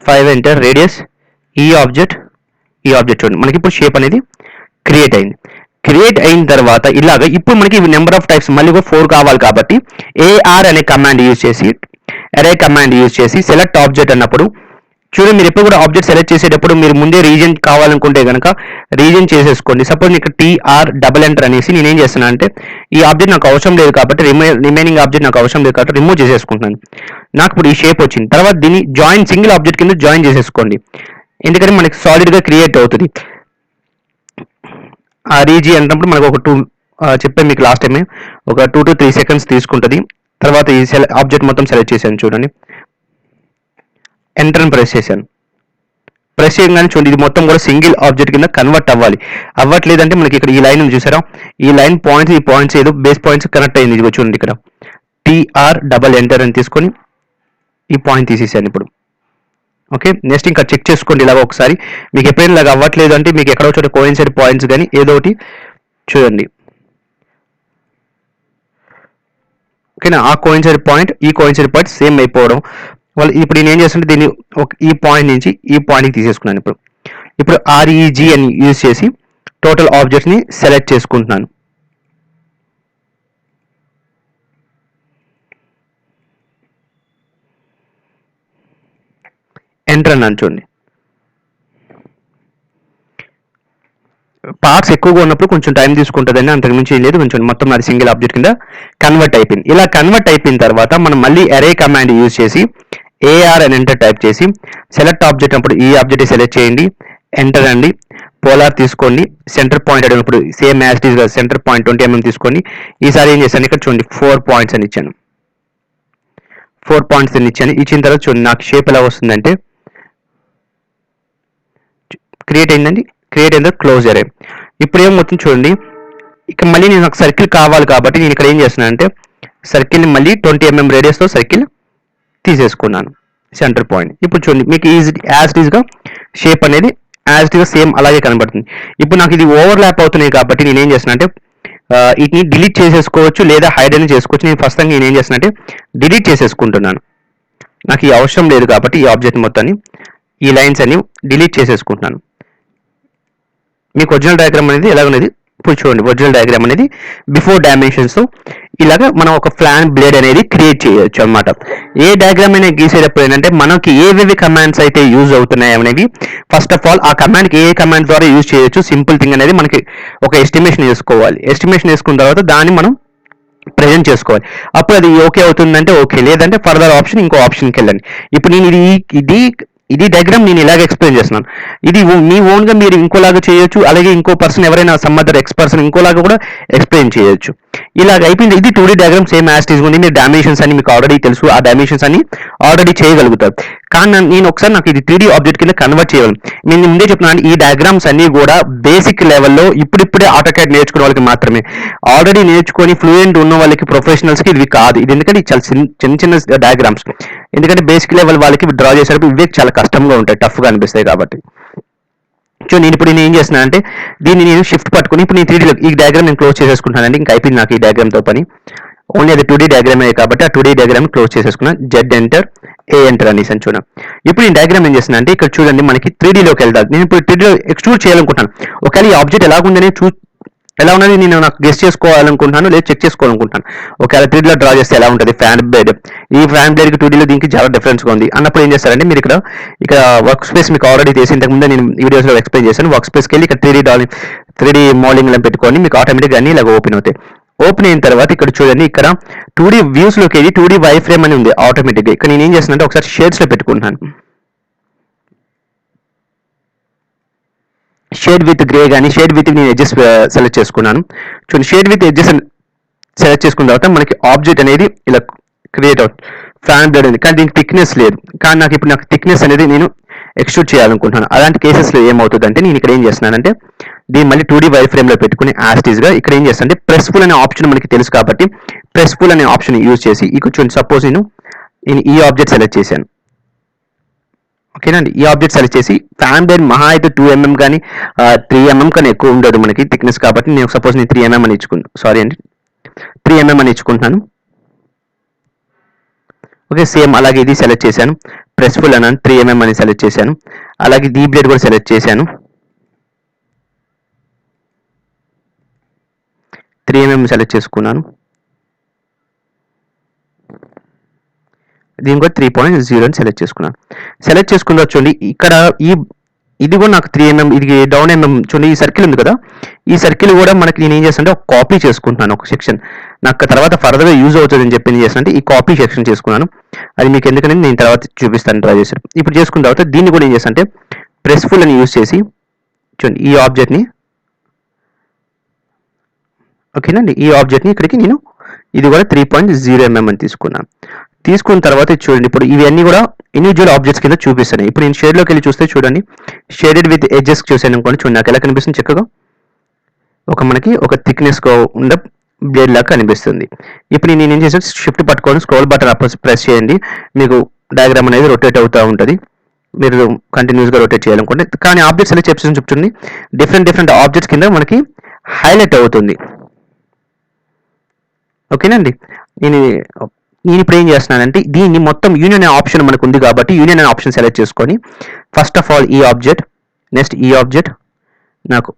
[SPEAKER 1] 5 enter, radius ఈ ఆబ్జెక్ట్ చూడండి మనకి ఇప్పుడు షేప్ అనేది క్రియేట్ అయింది. క్రియేట్ అయిన తర్వాత ఇలాగ ఇప్పుడు మనకి నెంబర్ ఆఫ్ టైప్స్ మళ్ళీ 4 కావాలి కాబట్టి ఏఆర్ అనే కమాండ్ యూజ్ చేసి అరే కమాండ్ యూజ్ చేసి సెలెక్ట్ ఆబ్జెక్ట్ అన్నప్పుడు చూడండి, మీరు ఎప్పుడు కూడా ఆబ్జెక్ట్ సెలెక్ట్ చేసేటప్పుడు మీరు ముందే రీజన్ కావాలనుకుంటే కనుక రీజన్ చేసేసుకోండి. సపోజ్ ఇక్కడ టీఆర్ డబల్ ఎంటర్ అనేసి నేనేం చేస్తున్నాను అంటే ఈ ఆబ్జెక్ట్ నాకు అవసరం లేదు కాబట్టి రిమైనింగ్ ఆబ్జెక్ట్ నాకు అవసరం లేదు కాబట్టి రిమూవ్ చేసేసుకుంటున్నాను. నాకు ఇప్పుడు ఈ షేప్ వచ్చింది. తర్వాత దీన్ని జాయిన్ సింగిల్ ఆబ్జెక్ట్ కింద జాయిన్ చేసేసుకోండి, ఎందుకంటే మనకి సాలిడ్గా క్రియేట్ అవుతుంది. ఆ రీజీ అన్నప్పుడు మనకు ఒక 2 చెప్పాను మీకు లాస్ట్ టైమే, ఒక 2 to 3 seconds తీసుకుంటుంది. తర్వాత ఈ ఆబ్జెక్ట్ మొత్తం సెలెక్ట్ చేశాను. చూడండి ఎంటర్ అని ప్రెస్ చేశాను. ప్రెస్ చేయగానే చూడండి ఇది మొత్తం కూడా సింగిల్ ఆబ్జెక్ట్ కింద కన్వర్ట్ అవ్వట్లేదంటే మనకి ఇక్కడ ఈ లైన్ చూసారా, ఈ లైన్ పాయింట్స్ ఈ పాయింట్స్ ఏదో బేస్ పాయింట్స్ కనెక్ట్ అయింది. ఇది చూడండి ఇక్కడ టీఆర్ డబల్ ఎంటర్ అని తీసుకొని ఈ పాయింట్ తీసేసాను ఇప్పుడు. ఓకే, నెక్స్ట్ ఇంకా చెక్ చేసుకోండి ఇలాగ ఒకసారి. మీకు ఎప్పుడైనా ఇలాగ అవ్వట్లేదు అంటే మీకు ఎక్కడో చోట కోయిన్సైడ్ పాయింట్స్ కానీ ఏదో ఒకటి చూడండి. ఓకేనా, ఆ కోయిన్సైడ్ పాయింట్ ఈ కోయిన్సైడ్ పాయింట్ సేమ్ అయిపోవడం వాళ్ళు. ఇప్పుడు నేను ఏం చేస్తుంటే దీన్ని ఈ పాయింట్ నుంచి ఈ పాయింట్కి తీసేసుకున్నాను. ఇప్పుడు ఆర్ఈజీ అని యూజ్ చేసి టోటల్ ఆబ్జెక్ట్స్ని సెలెక్ట్ చేసుకుంటున్నాను. ఎంటర్ అన్నాను. చూడండి పార్ట్స్ ఎక్కువగా ఉన్నప్పుడు కొంచెం టైం తీసుకుంటుందని, అంతకుమించి ఏం లేదు. కొంచెం మొత్తం అది సింగిల్ ఆబ్జెక్ట్ కింద కన్వర్ట్ అయిపోయింది. ఇలా కన్వర్ట్ అయిపోయిన తర్వాత మనం మళ్ళీ అరే కమాండ్ యూజ్ చేసి ఏఆర్ అని ఎంటర్ టైప్ చేసి సెలెక్ట్ ఆబ్జెక్ట్ అప్పుడు ఈ ఆబ్జెక్ట్ సెలెక్ట్ చేయండి, ఎంటర్ అండి. పోలార్ తీసుకోండి, సెంటర్ పాయింట్ అడిగినప్పుడు same as it is centre point 20 mm తీసుకోండి. ఈసారి ఏం చేశాను ఇక్కడ చూడండి 4 points అని ఇచ్చాను. 4 points అని ఇచ్చాను. ఇచ్చిన తర్వాత చూడండి నాకు షేప్ ఎలా వస్తుందంటే క్రియేట్ అయిందండి. క్రియేట్ అయిన క్లోజ్ అరే. ఇప్పుడు ఏమవుతుంది చూడండి, ఇక మళ్ళీ నేను నాకు సర్కిల్ కావాలి కాబట్టి నేను ఇక్కడ ఏం చేస్తున్నాను అంటే సర్కిల్ని మళ్ళీ 20 mm రేడియస్తో సర్కిల్ తీసేసుకున్నాను సెంటర్ పాయింట్. ఇప్పుడు చూడండి మీకు యాజ్ ఇట్ ఈస్గా షేప్ అనేది యాజ్ ఇట్ ఈస్గా సేమ్ అలాగే కనబడుతుంది. ఇప్పుడు నాకు ఇది ఓవర్లాప్ అవుతున్నాయి కాబట్టి నేను ఏం చేస్తున్నా అంటే వీటిని డిలీట్ చేసేసుకోవచ్చు లేదా హైడ్ అని చేసుకోవచ్చు. నేను ఫస్ట్ నేను ఏం చేస్తున్నా అంటే డిలీట్ చేసేసుకుంటున్నాను. నాకు ఈ అవసరం లేదు కాబట్టి ఈ ఆబ్జెక్ట్ మొత్తాన్ని ఈ లైన్స్ అన్ని డిలీట్ చేసేసుకుంటున్నాను. మీకు ఒరిజినల్ డయాగ్రామ్ అనేది ఎలాగున్నది ఇప్పుడు చూడండి. ఒరిజినల్ డయాగ్రామ్ అనేది బిఫోర్ డైమెన్షన్స్ ఇలాగా మనం ఒక ఫ్లాన్ బ్లేడ్ అనేది క్రియేట్ చేయొచ్చు అనమాట. ఏ డయాగ్రామ్ అయినా గీసేటప్పుడు ఏంటంటే మనకి ఏవేవి కమాండ్స్ అయితే యూజ్ అవుతున్నాయి అనేవి ఫస్ట్ ఆఫ్ ఆల్ ఆ కమాండ్కి ఏ కమాండ్ ద్వారా యూజ్ చేయొచ్చు సింపుల్ థింగ్ అనేది మనకి ఒక ఎస్టిమేషన్ వేసుకోవాలి. ఎస్టిమేషన్ వేసుకున్న తర్వాత దాన్ని మనం ప్రెజెంట్ చేసుకోవాలి. అప్పుడు అది ఓకే అవుతుందంటే ఓకే, లేదంటే ఫర్దర్ ఆప్షన్ ఇంకో ఆప్షన్కి వెళ్ళండి. ఇప్పుడు నేను ఇది ఇది డయాగ్రామ్ నేను ఇలాగ ఎక్స్ప్లెయిన్ చేస్తున్నాను. ఇది మీ ఓన్గా మీరు ఇంకోలాగా చేయొచ్చు, అలాగే ఇంకో పర్సన్ ఎవరైనా సమ్ అదర్ పర్సన్ ఇంకోలాగా కూడా ఎక్స్ప్లెయిన్ చేయొచ్చు. ఇలాగ అయిపోయింది. ఇది 2D diagram same as it is ఉంది. మీరు డైమెన్షన్స్ అని మీకు ఆల్రెడీ తెలుసు, ఆ డైమెన్షన్స్ అని ఆల్రెడీ చేయగలుగుతారు. కానీ నేను ఒకసారి నాకు ఇది 3D ఆబ్జెక్ట్ కింద కన్వర్ట్ చేయాలి. నేను ముందే చెప్తున్నాను, ఈ డయాగ్రామ్స్ అన్ని కూడా బేసిక్ లెవెల్లో ఇప్పుడిప్పుడే ఆటోకాడ్ నేర్చుకునే వాళ్ళకి మాత్రమే. ఆల్రెడీ నేర్చుకొని ఫ్లూయెంట్ ఉన్న వాళ్ళకి, ప్రొఫెషనల్స్కి ఇవి కాదు. ఇది ఎందుకంటే చాలా చిన్న చిన్న డయాగ్రామ్స్, ఎందుకంటే బేసిక్ లెవెల్ వాళ్ళకి డ్రా చేసేటప్పుడు ఇవే చాలా కష్టంగా ఉంటాయి, టఫ్గా అనిపిస్తాయి కాబట్టి. సో నేను ఇప్పుడు ఏం చేస్తున్నాను అంటే దీన్ని నేను షిఫ్ట్ పట్టుకుని ఇప్పుడు నేను 3Dలో ఈ డయాగ్రామ్ నేను క్లోజ్ చేసేసుకుంటానండి. ఇంకా అయిపోయింది నాకు ఈ డయాగ్రామ్తో పని. ఓన్లీ అది 2D డయాగ్రామ్ కాబట్టి ఆ 2D డయాగ్రామ్ క్లోజ్ చేసేసుకున్నాను. జెడ్ ఎంటర్, ఏ ఎంటర్ అనేసి అని చూడండి. ఇప్పుడు ఈ డయాగ్రామ్ ఏం చేస్తున్నా అంటే ఇక్కడ చూడండి మనకి 3Dలోకి వెళ్తాను. నేను ఇప్పుడు 3Dలో ఎక్స్ట్రూడ్ చేయాలనుకుంటాను. ఒకవేళ ఈ ఆబ్జెక్ట్ ఎలాగుందని ఎలా ఉన్నది నేను నాకు గెస్ చేసుకోవాలనుకుంటున్నాను, లేదా చెక్ చేసుకోవాలనుకుంటాను. ఒకవేళ 3Dలో డ్రా చేస్తే ఎలా ఉంటుంది ఫ్యాన్ బ్లేడ్, ఈ ఫ్యాన్ బ్లేడ్కి 2Dలో దీనికి చాలా డిఫరెన్స్గా ఉంది అన్నప్పుడు ఏం చేస్తారంటే మీరు ఇక్కడ వర్క్ స్పేస్ మీకు ఆల్రెడీ చేసి ఇంతకుముందు నేను వీడియోస్లో ఎక్స్ప్లెయిన్ చేశాను. వర్క్ స్పేస్కి వెళ్ళి ఇక్కడ 3D మోడలింగ్ పెట్టుకొని మీకు ఆటోమేటిక్గా అన్ని ఇలాగ ఓపెన్ అవుతాయి. ఓపెన్ అయిన తర్వాత ఇక్కడ చూడండి, ఇక్కడ 2D వ్యూస్లోకి వెళ్ళి 2D వై ఫ్రేమ్ అని ఉంది ఆటోమేటిక్గా. ఇక్కడ నేను ఏం చేస్తున్నానంటే ఒకసారి షేడ్స్లో పెట్టుకుంటున్నాను. షేడ్ విత్ గ్రే కానీ షేడ్ విత్ నేను ఎడ్జెస్ సెలెక్ట్ చేసుకున్నాను. చూడండి, షేడ్ విత్ ఎడ్జెస్ సెలెక్ట్ చేసుకున్న తర్వాత మనకి ఆబ్జెక్ట్ అనేది ఇలా క్రియేట్ అవుతుంది. ఫ్యాన్ బ్లేడ్ ఉంది కానీ దీనికి థిక్నెస్ లేదు. కానీ నాకు థిక్నెస్ అనేది నేను ఎక్స్ట్రూడ్ చేయాలనుకుంటున్నాను. అలాంటి కేసెస్లో ఏమవుతుందంటే నేను ఇక్కడ ఏం చేస్తున్నానంటే దీన్ని మళ్ళీ 2D వై ఫ్రేమ్లో పెట్టుకుని యాస్టీస్గా ఇక్కడ ఏం చేస్తానంటే ప్రెస్ ఫుల్ అనే ఆప్షన్ మనకి తెలుసు కాబట్టి ప్రెస్ ఫుల్ అనే ఆప్షన్ యూజ్ చేసి ఇక్కడ చూడండి, సపోజ్ నేను ఈ ఆబ్జెక్ట్ సెలెక్ట్ చేశాను. ఓకేనండి, ఈ ఆబ్జెక్ట్ సెలెక్ట్ చేసి ఫ్యాన్ బ్లేడ్ మహా అయితే 2mm కానీ 3mm కానీ ఎక్కువ ఉండదు మనకి థిక్నెస్ కాబట్టి నేను సపోజ్ నేను 3mm అని ఇచ్చుకుంటాను. 3mm అని ఇచ్చుకుంటున్నాను. ఓకే, సేమ్ అలాగే ఇది సెలెక్ట్ చేశాను. ప్రెస్ ఫుల్ అన్నాను, 3mm అని సెలెక్ట్ చేశాను. అలాగే ఈ బ్లేడ్ కూడా సెలెక్ట్ చేశాను, 3mm సెలెక్ట్ చేసుకున్నాను. దీని కూడా 3.0 అని సెలెక్ట్ చేసుకున్నాను. సెలెక్ట్ చేసుకున్న చూడండి ఇక్కడ ఇది కూడా నాకు 3mm, ఇది డౌన్ mm. చూడండి ఈ సర్కిల్ ఉంది కదా, ఈ సర్కిల్ కూడా మనకి నేను ఏం చేస్తానంటే ఒక కాపీ చేసుకుంటున్నాను. ఒక సెక్షన్ నాకు తర్వాత ఫర్దర్గా యూజ్ అవుతుంది అని చెప్పి ఏం చేస్తానంటే ఈ కాపీ సెక్షన్ చేసుకున్నాను. అది మీకు ఎందుకని నేను తర్వాత చూపిస్తాను ట్రై చేశాను. ఇప్పుడు చేసుకున్న తర్వాత దీన్ని కూడా ఏం చేస్తానంటే ప్రెస్ ఫుల్ అని యూజ్ చేసి చూడండి ఈ ఆబ్జెక్ట్ని, ఓకేనండి, ఈ ఆబ్జెక్ట్ని ఇక్కడికి నేను ఇది కూడా 3.0mm అని తీసుకున్న తర్వాత చూడండి ఇప్పుడు ఇవన్నీ కూడా ఇండివిజువల్ ఆబ్జెక్ట్స్ కింద చూపిస్తాను. ఇప్పుడు నేను షేడ్లోకి వెళ్ళి చూస్తే చూడండి, షేడెడ్ విత్ ఎడ్జెస్ చూసాను అనుకోండి, చూడండి నాకు ఎలా కనిపిస్తుంది చక్కగా మనకి ఒక థిక్నెస్గా ఉండే బ్లేడ్ లాగా కనిపిస్తుంది. ఇప్పుడు నేను ఏం చేసాను, షిఫ్ట్ పట్టుకొని స్క్రోల్ బటన్ ప్రెస్ చేయండి, మీకు డయాగ్రామ్ అనేది రొటేట్ అవుతూ ఉంటుంది. మీరు కంటిన్యూస్గా రొటేట్ చేయాలనుకోండి. కానీ ఆబ్జెక్ట్స్ ఎలా చెప్తుంది డిఫరెంట్ ఆబ్జెక్ట్స్ కింద మనకి హైలైట్ అవుతుంది. ఓకేనండి, నేను ఇప్పుడు ఏం చేస్తున్నానంటే దీన్ని మొత్తం యూనియన్ అనే ఆప్షన్ మనకు ఉంది కాబట్టి యూనియన్ అనే ఆప్షన్ సెలెక్ట్ చేసుకొని ఫస్ట్ ఆఫ్ ఆల్ ఈ ఆబ్జెక్ట్, నెక్స్ట్ ఈ ఆబ్జెక్ట్, నాకు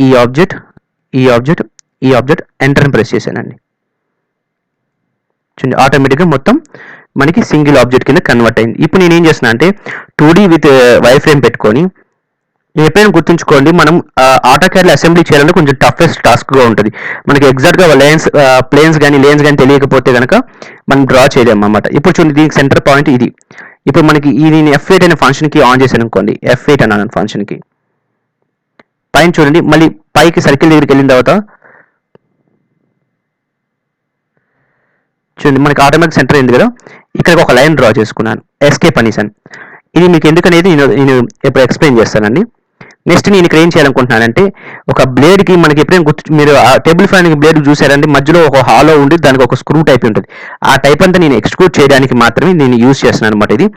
[SPEAKER 1] ఈ ఆబ్జెక్ట్ ఎంటర్ని ప్రెస్ చేశానండి. చూడండి ఆటోమేటిక్గా మొత్తం మనకి సింగిల్ ఆబ్జెక్ట్ కింద కన్వర్ట్ అయింది. ఇప్పుడు నేను ఏం చేస్తున్నా అంటే 2D విత్ వై ఫ్రేమ్ పెట్టుకొని ఎప్పుడైనా గుర్తుంచుకోండి, మనం ఆటోకాడ్లో అసెంబ్లీ చేయాలంటే కొంచెం టఫెస్ట్ టాస్క్గా ఉంటుంది. మనకి ఎగ్జాక్ట్గా ప్లేన్స్ కానీ లేన్స్ కానీ తెలియకపోతే కనుక మనం డ్రా చేయలేము అన్నమాట. ఇప్పుడు చూడండి దీనికి సెంటర్ పాయింట్ ఇది. ఇప్పుడు మనకి నేను F8 అనే ఫంక్షన్కి ఆన్ చేశాను అనుకోండి, F8 అన్నాను ఫంక్షన్కి, పైన చూడండి మళ్ళీ పైకి సర్కిల్ దగ్గరికి వెళ్ళిన తర్వాత చూడండి మనకి ఆటోమేటిక్ సెంటర్ అయింది కదా, ఇక్కడ ఒక లైన్ డ్రా చేసుకున్నాను, ఎస్కేప్ అనేసాను. ఇది మీకు ఎందుకనేది నేను ఎప్పుడు ఎక్స్ప్లెయిన్ చేస్తానండి. నెక్స్ట్ నేను ఇక్కడ ఏం చేయాలనుకుంటున్నానంటే ఒక బ్లేడ్కి మనకి ఎప్పుడైనా మీరు ఆ టేబుల్ ఫ్యాన్కి బ్లేడ్ చూసారంటే మధ్యలో ఒక హాలో ఉండి దానికి ఒక స్క్రూ టైప్ ఉంటుంది. ఆ టైప్ అంతా నేను ఎక్స్క్లూడ్ చేయడానికి మాత్రమే నేను యూజ్ చేస్తున్నాను అనమాట ఇది.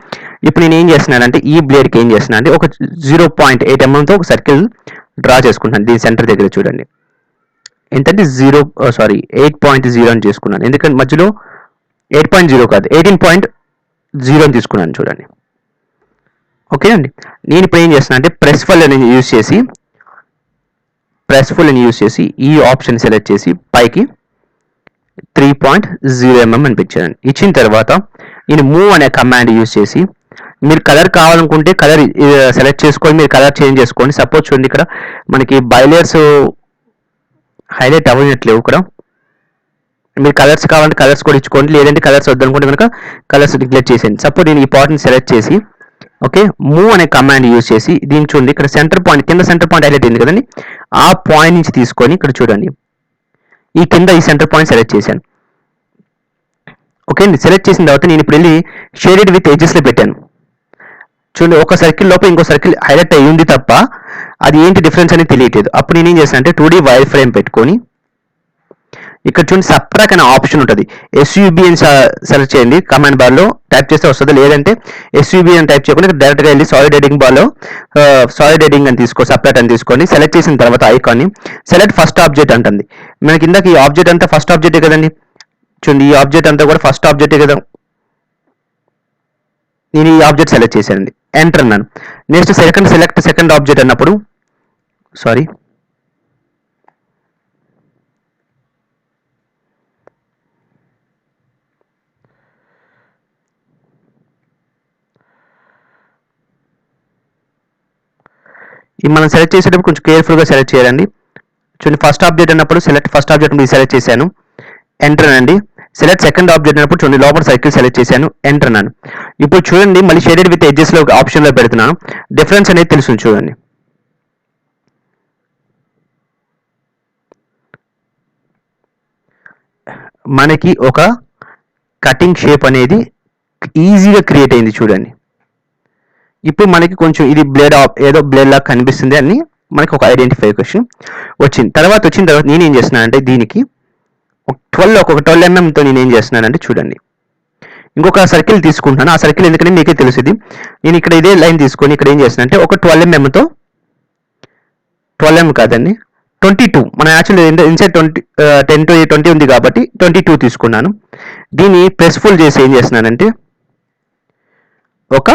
[SPEAKER 1] ఇప్పుడు నేను ఏం చేస్తున్నానంటే ఈ బ్లేడ్కి ఏం చేస్తున్నాను అంటే ఒక 0.8 mm ఒక సర్కిల్ డ్రా చేసుకుంటున్నాను. దీని సెంటర్ దగ్గర చూడండి ఎంతంటే 8.0 అని చేసుకున్నాను. ఎందుకంటే మధ్యలో 8.0 కాదు 18.0 అని తీసుకున్నాను చూడండి. ఓకే అండి, నేను ఇప్పుడు ఏం చేస్తున్నా అంటే ప్రెస్ ఫుల్ అని యూజ్ చేసి ఈ ఆప్షన్ సెలెక్ట్ చేసి పైకి 3.0 mm అని పెట్టాను. ఇచ్చిన తర్వాత నేను మూవ్ అనే కమాండ్ యూజ్ చేసి మీరు కలర్ కావాలనుకుంటే కలర్ సెలెక్ట్ చేసుకొని మీరు కలర్ చేంజ్ చేసుకోండి. సపోజ్ చూడండి ఇక్కడ మనకి బైలేయర్స్ హైలైట్ అవ్వట్లేవు. ఇక్కడ మీరు కలర్స్ కావాలంటే కలర్స్ కూడా ఇచ్చుకోండి, లేదంటే కలర్స్ వద్దనుకుంటే కనుక కలర్స్ డిక్లేర్ చేసేయండి. సపోజ్ నేను ఈ పార్ట్ని సెలెక్ట్ చేసి ఓకే, మూవ్ అనే కమాండ్ యూజ్ చేసి దీన్ని చూడండి, ఇక్కడ సెంటర్ పాయింట్ కింద సెంటర్ పాయింట్ హైలైట్ అయింది కదండి, ఆ పాయింట్ నుంచి తీసుకొని ఇక్కడ చూడండి ఈ కింద ఈ సెంటర్ పాయింట్ సెలెక్ట్ చేశాను. ఓకే అండి, సెలెక్ట్ చేసిన తర్వాత నేను ఇప్పుడు వెళ్ళి షేడెడ్ విత్ ఎడ్జెస్లో పెట్టాను. చూడండి, ఒక సర్కిల్ లోపల ఇంకో సర్కిల్ హైలైట్ అయ్యి ఉంది తప్ప అది ఏంటి డిఫరెన్స్ అనేది తెలియట్లేదు. అప్పుడు నేనేం చేశాను అంటే 2D వైర్ ఫ్రేమ్ పెట్టుకొని ఇక్కడ చూడండి సబ్ట్రాక్ట్ అనే ఆప్షన్ ఉంటుంది. ఎస్యూబి అని సెలెక్ట్ చేయండి, కమాండ్ బార్లో టైప్ చేస్తే వస్తుంది. లేదంటే ఎస్యూబి అని టైప్ చేయకుండా డైరెక్ట్గా వెళ్ళి సాలిడ్ ఎడిటింగ్ బార్లో సాలిడ్ ఎడిటింగ్ అని సబ్ట్రాక్ట్ అని తీసుకోండి. సెలెక్ట్ చేసిన తర్వాత ఐకాన్ని సెలెక్ట్ ఫస్ట్ ఆబ్జెక్ట్ అంటుంది. మనకి ఇందాక ఈ ఆబ్జెక్ట్ అంతా ఫస్ట్ ఆబ్జెక్టే కదండి. చూడండి, ఈ ఆబ్జెక్ట్ అంతా కూడా ఫస్ట్ ఆబ్జెక్టే కదా. నేను ఈ ఆబ్జెక్ట్ సెలెక్ట్ చేశానండి, ఎంటర్ అన్నాను. నెక్స్ట్ సెలెక్ట్ సెకండ్ ఆబ్జెక్ట్ అన్నప్పుడు సారీ మనం సెలెక్ట్ చేసేటప్పుడు కొంచెం కేర్ఫుల్గా సెలెక్ట్ చేయాలండి. చూడండి, ఫస్ట్ ఆబ్జెక్ట్ అన్నప్పుడు సెలెక్ట్ ఫస్ట్ ఆబ్జెక్ట్ మీరు సెలెక్ట్ చేశాను, ఎంటర్ అనండి. సెలెక్ట్ సెకండ్ ఆబ్జెక్ట్ అన్నప్పుడు చూడండి లోపల సర్కిల్ సెలెక్ట్ చేశాను, ఎంటర్ అన్నాను. ఇప్పుడు చూడండి మళ్ళీ షేడెడ్ విత్ ఎడ్జెస్లో ఆప్షన్లో పెడుతున్నాను. డిఫరెన్స్ అనేది తెలుస్తుంది చూడండి. మనకి ఒక కటింగ్ షేప్ అనేది ఈజీగా క్రియేట్ అయింది చూడండి. ఇప్పుడు మనకి కొంచెం ఇది బ్లేడ్ ఏదో బ్లేడ్ లాగా కనిపిస్తుంది అని మనకి ఒక ఐడెంటిఫికేషన్ వచ్చింది. తర్వాత నేనేం చేస్తున్నానంటే దీనికి 12 mm నేను ఏం చేస్తున్నానంటే చూడండి ఇంకొక సర్కిల్ తీసుకుంటున్నాను. ఆ సర్కిల్ ఎందుకంటే మీకే తెలుస్తుంది. నేను ఇక్కడ ఇదే లైన్ తీసుకొని ఇక్కడ ఏం చేస్తున్నానంటే ఒక 12 mm 12 mm కాదండి 22, మన యాక్చువల్లీ ఇన్సైడ్ 10 to 20 ఉంది కాబట్టి 22 తీసుకున్నాను. దీన్ని ప్రెస్ఫుల్ చేసి ఏం చేస్తున్నానంటే ఒక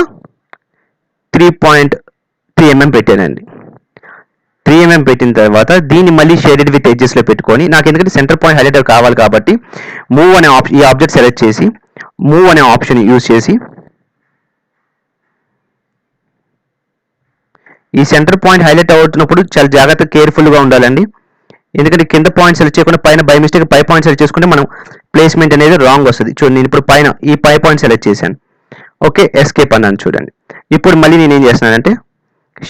[SPEAKER 1] 3.3 mm పెట్టానండి. 3 mm పెట్టిన తర్వాత దీన్ని మళ్ళీ షేడెడ్ విత్ ఎడ్జెస్లో పెట్టుకొని నాకు ఎందుకంటే సెంటర్ పాయింట్ హైలైటర్ కావాలి కాబట్టి మూవ్ అనే ఈ ఆబ్జెక్ట్ సెలెక్ట్ చేసి మూవ్ అనే ఆప్షన్ యూజ్ చేసి ఈ సెంటర్ పాయింట్ హైలైట్ అవుతున్నప్పుడు చాలా జాగ్రత్తగా కేర్ఫుల్గా ఉండాలండి. ఎందుకంటే కింద పాయింట్ సెలెక్ట్ చేయకుండా పైన బై మిస్టేక్ పై పాయింట్ సెలెక్ట్ చేసుకుంటే మనం ప్లేస్మెంట్ అనేది రాంగ్ వస్తుంది. చూడండి, నేను ఇప్పుడు పైన ఈ పై పాయింట్ సెలెక్ట్ చేశాను. ఓకే, ఎస్కేప్ అన్నాను. చూడండి, ఇప్పుడు మళ్ళీ నేను ఏం చేస్తున్నానంటే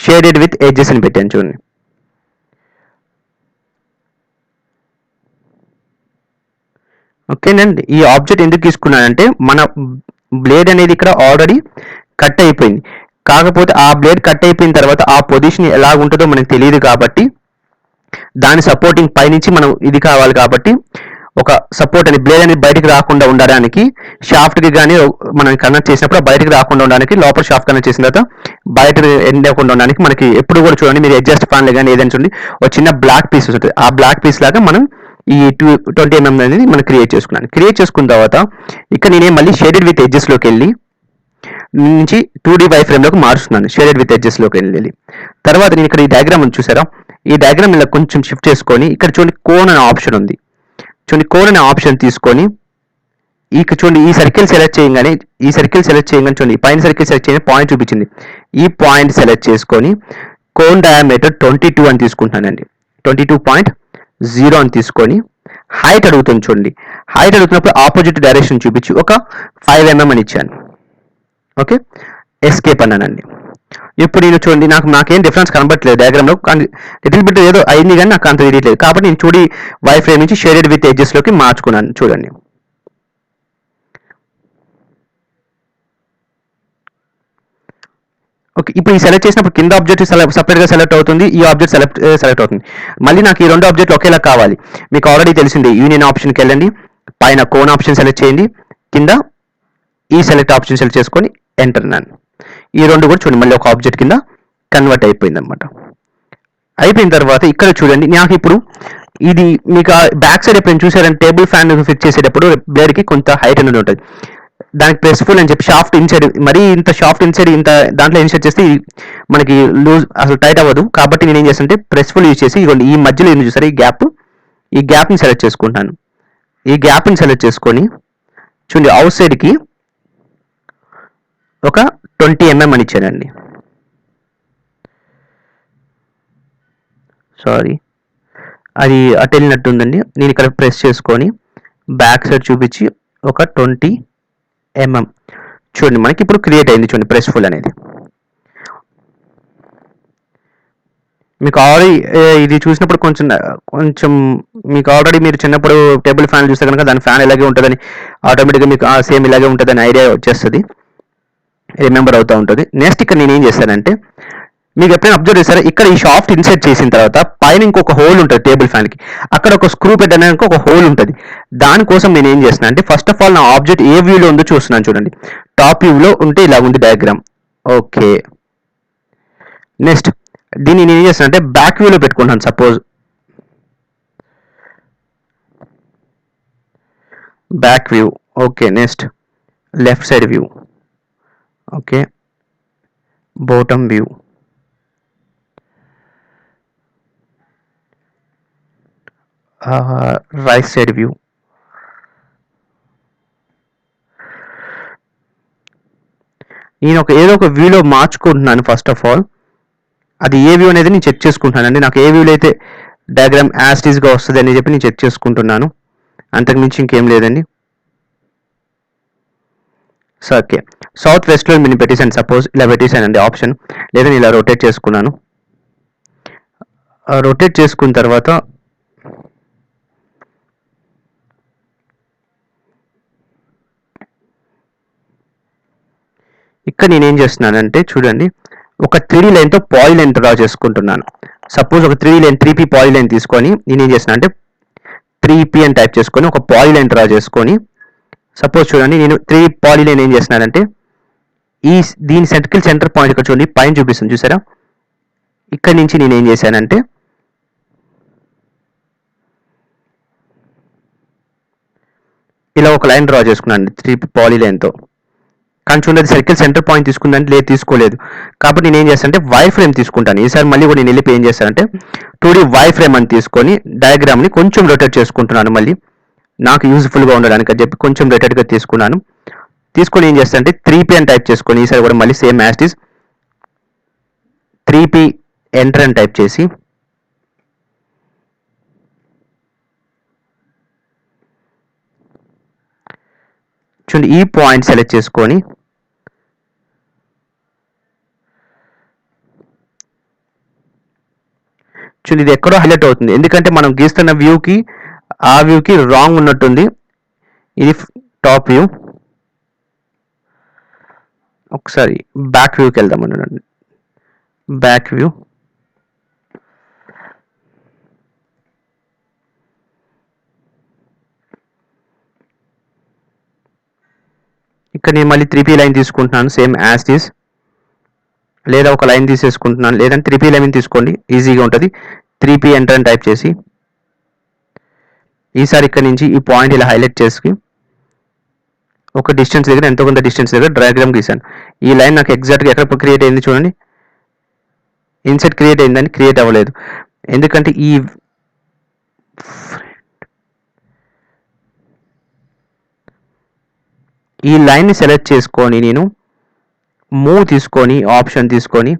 [SPEAKER 1] షేడెడ్ విత్ ఎడ్జెస్ అని పెట్టాను. చూడండి, ఓకేనండి. ఈ ఆబ్జెక్ట్ ఎందుకు తీసుకున్నానంటే మన బ్లేడ్ అనేది ఇక్కడ ఆల్రెడీ కట్ అయిపోయింది. కాకపోతే ఆ బ్లేడ్ కట్ అయిపోయిన తర్వాత ఆ పొజిషన్ ఎలా ఉంటుందో మనకు తెలియదు కాబట్టి దాని సపోర్టింగ్ పైనుంచి మనం ఇది కావాలి కాబట్టి ఒక సపోర్ట్ అని బ్లేడ్ అనేది బయటకు రాకుండా ఉండడానికి షాఫ్ట్కి కానీ మనం కనెక్ట్ చేసినప్పుడు బయటకు రాకుండా ఉండడానికి లోపల షాఫ్ట్ కనెక్ట్ చేసిన తర్వాత బయట ఎండకుండా ఉండడానికి మనకి ఎప్పుడు కూడా చూడండి మీరు అడ్జస్ట్ ఫ్యాన్లు కానీ ఏదైనా చూడండి ఒక చిన్న బ్లాక్ పీస్ ఉంటుంది. ఆ బ్లాక్ పీస్ లాగా మనం ఈ 20 mm అనేది మనం క్రియేట్ చేసుకున్నాను. క్రియేట్ చేసుకున్న తర్వాత ఇక్కడ నేనే మళ్ళీ షేడెడ్ విత్ ఎడ్జెస్లోకి వెళ్ళి నుంచి 2D వై ఫ్రేమ్లోకి మారుస్తున్నాను. షేడెడ్ విత్ ఎడ్జెస్లోకి వెళ్ళి తర్వాత నేను ఇక్కడ ఈ డయాగ్రామ్ చూసారా, ఈ డయాగ్రామ్ ఇలా కొంచెం షిఫ్ట్ చేసుకొని ఇక్కడ చూడండి కోన్ అనే ఆప్షన్ ఉంది. చూడండి, కోన్ అనే ఆప్షన్ తీసుకొని చూడండి ఈ సర్కిల్ సెలెక్ట్ చేయగానే చూడండి పైన సర్కిల్ సెలెక్ట్ చేయగానే పాయింట్ చూపించింది. ఈ పాయింట్ సెలెక్ట్ చేసుకొని కోన్ డయామీటర్ 22 అని తీసుకుంటానండి. 22.0 అని తీసుకొని హైట్ అడుగుతుంది. చూడండి, హైట్ అడుగుతున్నప్పుడు ఆపోజిట్ డైరెక్షన్ చూపించి ఒక 5 mm అని ఇచ్చాను. ఓకే, ఎస్కేప్ అన్నానండి. ఇప్పుడు నేను చూడండి నాకేం డిఫరెన్స్ కనబట్టలేదు డయాగ్రామ్లో, కానీ లిటిల్ బిట్ ఏదో అయింది కానీ నాకు అంత తెలియట్లేదు. కాబట్టి నేను చూడి వై ఫ్రేమ్ నుంచి షేడెడ్ విత్ ఎడ్జెస్లోకి మార్చుకున్నాను. చూడండి, ఓకే. ఇప్పుడు ఈ సెలెక్ట్ చేసినప్పుడు కింద ఆబ్జెక్ట్ సపరేట్గా సెలెక్ట్ అవుతుంది, ఈ ఆబ్జెక్ట్ సెలెక్ట్ అవుతుంది. మళ్ళీ నాకు ఈ 2 ఆబ్జెక్ట్లు ఒకేలా కావాలి. మీకు ఆల్రెడీ తెలిసింది, యూనియన్ ఆప్షన్కి వెళ్ళండి, పైన కోన్ ఆప్షన్ సెలెక్ట్ చేయండి, కింద ఈ సెలెక్ట్ ఆప్షన్ సెలెక్ట్ చేసుకొని ఎంటర్ అన్నాను. ఈ 2 కూడా చూడండి మళ్ళీ ఒక ఆబ్జెక్ట్ కింద కన్వర్ట్ అయిపోయింది అనమాట. అయిపోయిన తర్వాత ఇక్కడ చూడండి నాకు ఇప్పుడు ఇది మీకు బ్యాక్ సైడ్ ఎప్పుడైనా చూసారంటే టేబుల్ ఫ్యాన్ ఫిక్స్ చేసేటప్పుడు బ్లేడ్కి కొంత హైట్ అనేది ఉంటుంది. దానికి ప్రెస్ఫుల్ అని చెప్పి షాఫ్ట్ ఇన్సైడ్ మరీ ఇంత షాఫ్ట్ ఇన్సైడ్ ఇంత దాంట్లో ఇన్సైడ్ చేస్తే మనకి లూజ్ అసలు టైట్ అవ్వదు. కాబట్టి నేను ఏం చేస్తానంటే ప్రెస్ఫుల్ యూజ్ చేసి ఇవ్వండి ఈ మధ్యలో ఏం చూసారు ఈ గ్యాప్ని సెలెక్ట్ చేసుకుంటాను. ఈ గ్యాప్ని సెలెక్ట్ చేసుకొని చూడండి అవుట్ సైడ్కి ఒక 20 mm అని ఇచ్చానండి. సారీ, అది అటు వెళ్ళినట్టు ఉందండి. నేను ఇక్కడ ప్రెస్ చేసుకొని బ్యాక్ సైడ్ చూపించి ఒక 20 mm చూడండి మనకి ఇప్పుడు క్రియేట్ అయింది. చూడండి ప్రెస్ఫుల్ అనేది. మీకు ఆల్రెడీ ఇది చూసినప్పుడు కొంచెం కొంచెం మీకు ఆల్రెడీ మీరు చిన్నప్పుడు టేబుల్ ఫ్యాన్ చూస్తే కనుక దాని ఫ్యాన్ ఇలాగే ఉంటుందని ఆటోమేటిక్గా మీకు సేమ్ ఇలాగే ఉంటుందని ఐడియా వచ్చేస్తుంది, రిమెంబర్ అవుతూ ఉంటుంది. నెక్స్ట్ ఇక్కడ నేను ఏం చేశానంటే, మీకు ఎప్పుడైనా అబ్జర్వ్ చేస్తారా, ఇక్కడ ఈ షాఫ్ట్ ఇన్సర్ట్ చేసిన తర్వాత పైన ఇంకొక హోల్ ఉంటుంది టేబుల్ ఫ్యాన్కి, అక్కడ ఒక స్క్రూ పెట్టడానికి ఒక హోల్ ఉంటుంది. దానికోసం నేను ఏం చేస్తున్నాను అంటే, ఫస్ట్ ఆఫ్ ఆల్ నా ఆబ్జెక్ట్ ఏ వ్యూలో ఉందో చూస్తున్నాను చూడండి. టాప్ వ్యూలో ఉంటే ఇలా ఉంది డయాగ్రామ్. ఓకే, నెక్స్ట్ దీన్ని నేను ఏం చేస్తాను అంటే బ్యాక్ వ్యూలో పెట్టుకుంటాను. Suppose back view. Okay, next left side view. Okay, bottom view. Right side view. నేను ఏదో ఒక వ్యూలో మార్చుకుంటున్నాను. ఫస్ట్ ఆఫ్ ఆల్ అది ఏ వ్యూ అనేది నేను చెక్ చేసుకుంటున్నాను అండి. నాకు ఏ వ్యూలో అయితే డయాగ్రామ్ యాజ్ ఇట్ ఈస్గా వస్తుంది అని చెప్పి నేను చెక్ చేసుకుంటున్నాను, అంతకుమించి ఇంకేం లేదండి. సో ఓకే, సౌత్ వెస్ట్లో నేను పెట్టేశాను. సపోజ్ ఇలా పెట్టేశానండి ఆప్షన్, లేదా ఇలా రొటేట్ చేసుకున్నాను. రొటేట్ చేసుకున్న తర్వాత ఇక్కడ నేను ఏం చేస్తున్నానంటే చూడండి, ఒక 3D లైన్తో పాలీ లైన్ డ్రా చేసుకుంటున్నాను. సపోజ్ ఒక 3D line 3P poly line తీసుకొని నేను ఏం చేస్తున్నాను అంటే 3P అని టైప్ చేసుకొని ఒక పాలీ లైన్ డ్రా చేసుకొని, సపోజ్ చూడండి నేను 3 పాలీ లైన్ ఏం చేస్తున్నానంటే దీని సెంటర్ పాయింట్ ఇక్కడ చూడండి పైన చూపిస్తుంది చూసారా. ఇక్కడ నుంచి నేను ఏం చేశానంటే ఇలా ఒక లైన్ డ్రా చేసుకున్నాను 3P పాలీ లైన్తో. కానీ చూడండి సర్కిల్ సెంటర్ పాయింట్ తీసుకుందంటే లేదు, తీసుకోలేదు. కాబట్టి నేను ఏం చేస్తానంటే వైర్ ఫ్రేమ్ తీసుకుంటాను. ఈసారి మళ్ళీ కూడా నేను వెళ్ళి ఏం చేస్తానంటే 2D వైర్ ఫ్రేమ్ అని తీసుకొని డయాగ్రామ్ని కొంచెం రొటేట్ చేసుకుంటున్నాను. మళ్ళీ నాకు యూజ్ఫుల్గా ఉండడానికి అని చెప్పి కొంచెం రొటేట్గా తీసుకున్నాను. తీసుకొని ఏం చేస్తానంటే 3P అని టైప్ చేసుకొని ఈసారి కూడా మళ్ళీ same as it is 3P enter అని టైప్ చేసి చూడండి ఈ పాయింట్ సెలెక్ట్ చేసుకొని చూడండి ఇది ఎక్కడో హైలైట్ అవుతుంది, ఎందుకంటే మనం గీస్తున్న వ్యూకి ఆ వ్యూకి రాంగ్ ఉన్నట్టుంది. ఇది టాప్ వ్యూ. ఒకసారి బ్యాక్ వ్యూకి వెళ్దాం అనండి. Back view. ఇక్కడ నేను మళ్ళీ 3P లైన్ తీసుకుంటున్నాను సేమ్ యాజ్ ఇట్ ఈస్, లేదా ఒక లైన్ తీసేసుకుంటున్నాను, లేదంటే 3P లైన్ తీసుకోండి ఈజీగా ఉంటుంది. 3P ఎంటర్ అని టైప్ చేసి ఈసారి ఇక్కడ నుంచి ఈ పాయింట్ ఇలా హైలైట్ చేసి ఒక డిస్టెన్స్ దగ్గర ఎంతో కొంత డిస్టెన్స్ దగ్గర డయాగ్రామ్ గీసాను. ఈ లైన్ నాకు ఎగ్జాక్ట్గా ఎక్కడ క్రియేట్ అయింది చూడండి, ఇన్సెట్ క్రియేట్ అయిందని క్రియేట్ అవ్వలేదు, ఎందుకంటే ఈ లైన్ని సెలెక్ట్ చేసుకొని నేను మూవ్ తీసుకొని ఆప్షన్ తీసుకొని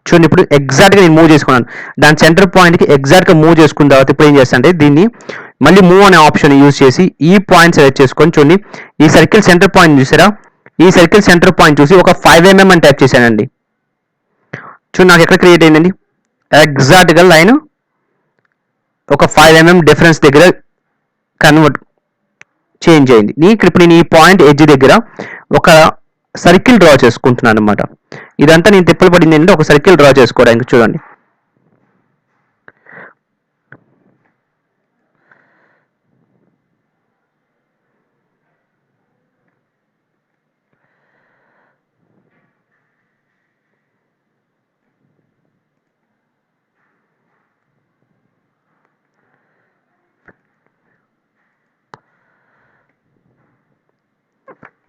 [SPEAKER 1] చూడండి ఇప్పుడు ఎగ్జాక్ట్గా నేను మూవ్ చేసుకున్నాను. దాని సెంటర్ పాయింట్కి ఎగ్జాక్ట్గా మూవ్ చేసుకున్న తర్వాత ఇప్పుడు ఏం చేస్తాను అంటే దీన్ని మళ్ళీ మూవ్ అనే ఆప్షన్ యూజ్ చేసి ఈ పాయింట్ సెలెక్ట్ చేసుకొని చూడండి ఈ సర్కిల్ సెంటర్ పాయింట్ చూసారా, ఈ సర్కిల్ సెంటర్ పాయింట్ చూసి ఒక 5mm అని టైప్ చేశానండి. చూడండి నాకు ఎక్కడ క్రియేట్ అయిందండి, ఎగ్జాక్ట్గా లైన్ ఒక 5mm డిఫరెన్స్ దగ్గర చేంజ్ అయింది. ఇప్పుడు నేను ఈ పాయింట్ ఎడ్జ్ దగ్గర ఒక సర్కిల్ డ్రా చేసుకుంటున్నాను అనమాట. ఇదంతా నేను తిప్పలు పడింది ఏంటంటే ఒక సర్కిల్ డ్రా చేసుకోవడానికి. చూడండి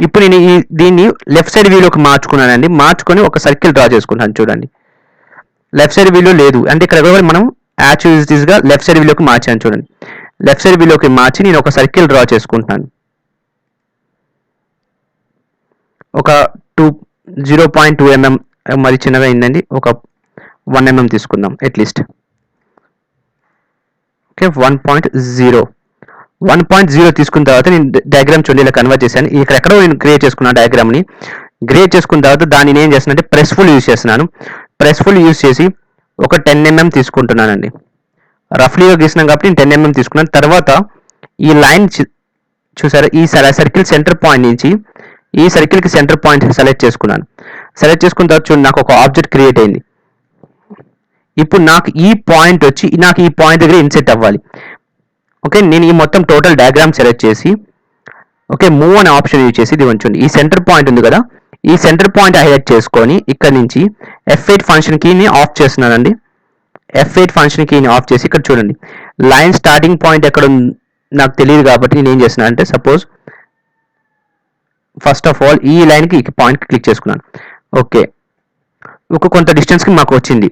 [SPEAKER 1] ఇప్పుడు నేను దీన్ని లెఫ్ట్ సైడ్ వ్యూలోకి మార్చుకున్నానండి. మార్చుకొని ఒక సర్కిల్ డ్రా చేసుకుంటాను. చూడండి లెఫ్ట్ సైడ్ వ్యూలో లేదు అంటే ఇక్కడ కూడా మనం యాక్చువల్గా లెఫ్ట్ సైడ్ వ్యూలోకి మార్చాను. చూడండి లెఫ్ట్ సైడ్ వ్యూలోకి మార్చి నేను ఒక సర్కిల్ డ్రా చేసుకుంటున్నాను. ఒక 0.2mm మరి చిన్నగా అయిందండి, ఒక 1mm తీసుకుందాం అట్లీస్ట్. ఓకే 1.0 1.0 తీసుకున్న తర్వాత నేను డయాగ్రామ్ చూడండి ఇలా కన్వర్ట్ చేశాను. ఇక్కడ ఎక్కడో నేను క్రియేట్ చేసుకున్నాను డయాగ్రామ్ని. క్రియేట్ చేసుకున్న తర్వాత దాన్ని నేను ఏం చేస్తున్నానంటే ప్రెస్ఫుల్ యూజ్ చేస్తున్నాను. ప్రెస్ఫుల్ యూజ్ చేసి ఒక 10 mm తీసుకుంటున్నానండి. రఫ్లీగా గీసినాం కాబట్టి నేను 10 mm తీసుకున్నాను. తర్వాత ఈ లైన్ చూసారా, ఈ సర్కిల్ సెంటర్ పాయింట్ నుంచి ఈ సర్కిల్కి సెంటర్ పాయింట్ సెలెక్ట్ చేసుకున్నాను. సెలెక్ట్ చేసుకున్న తర్వాత చూడండి నాకు ఒక ఆబ్జెక్ట్ క్రియేట్ అయింది. ఇప్పుడు నాకు ఈ పాయింట్ వచ్చి నాకు ఈ పాయింట్ దగ్గర ఇన్సెట్ అవ్వాలి. ఓకే, నేను ఈ మొత్తం టోటల్ డయాగ్రామ్ సెలెక్ట్ చేసి ఓకే మూవ్ అనే ఆప్షన్ యూజ్ చేసి ఇది ఉంచండి. ఈ సెంటర్ పాయింట్ ఉంది కదా, ఈ సెంటర్ పాయింట్ హైలైట్ చేసుకొని ఇక్కడ నుంచి F8 ఫంక్షన్ కీని ఆఫ్ చేస్తున్నానండి. F8 ఫంక్షన్ కీని ఆఫ్ చేసి ఇక్కడ చూడండి లైన్ స్టార్టింగ్ పాయింట్ ఎక్కడ నాకు తెలియదు కాబట్టి నేను ఏం చేస్తున్నాను అంటే సపోజ్ ఫస్ట్ ఆఫ్ ఆల్ ఈ లైన్కి ఈ పాయింట్ క్లిక్ చేసుకున్నాను. ఓకే, ఒక కొంత డిస్టెన్స్కి మాకు వచ్చింది.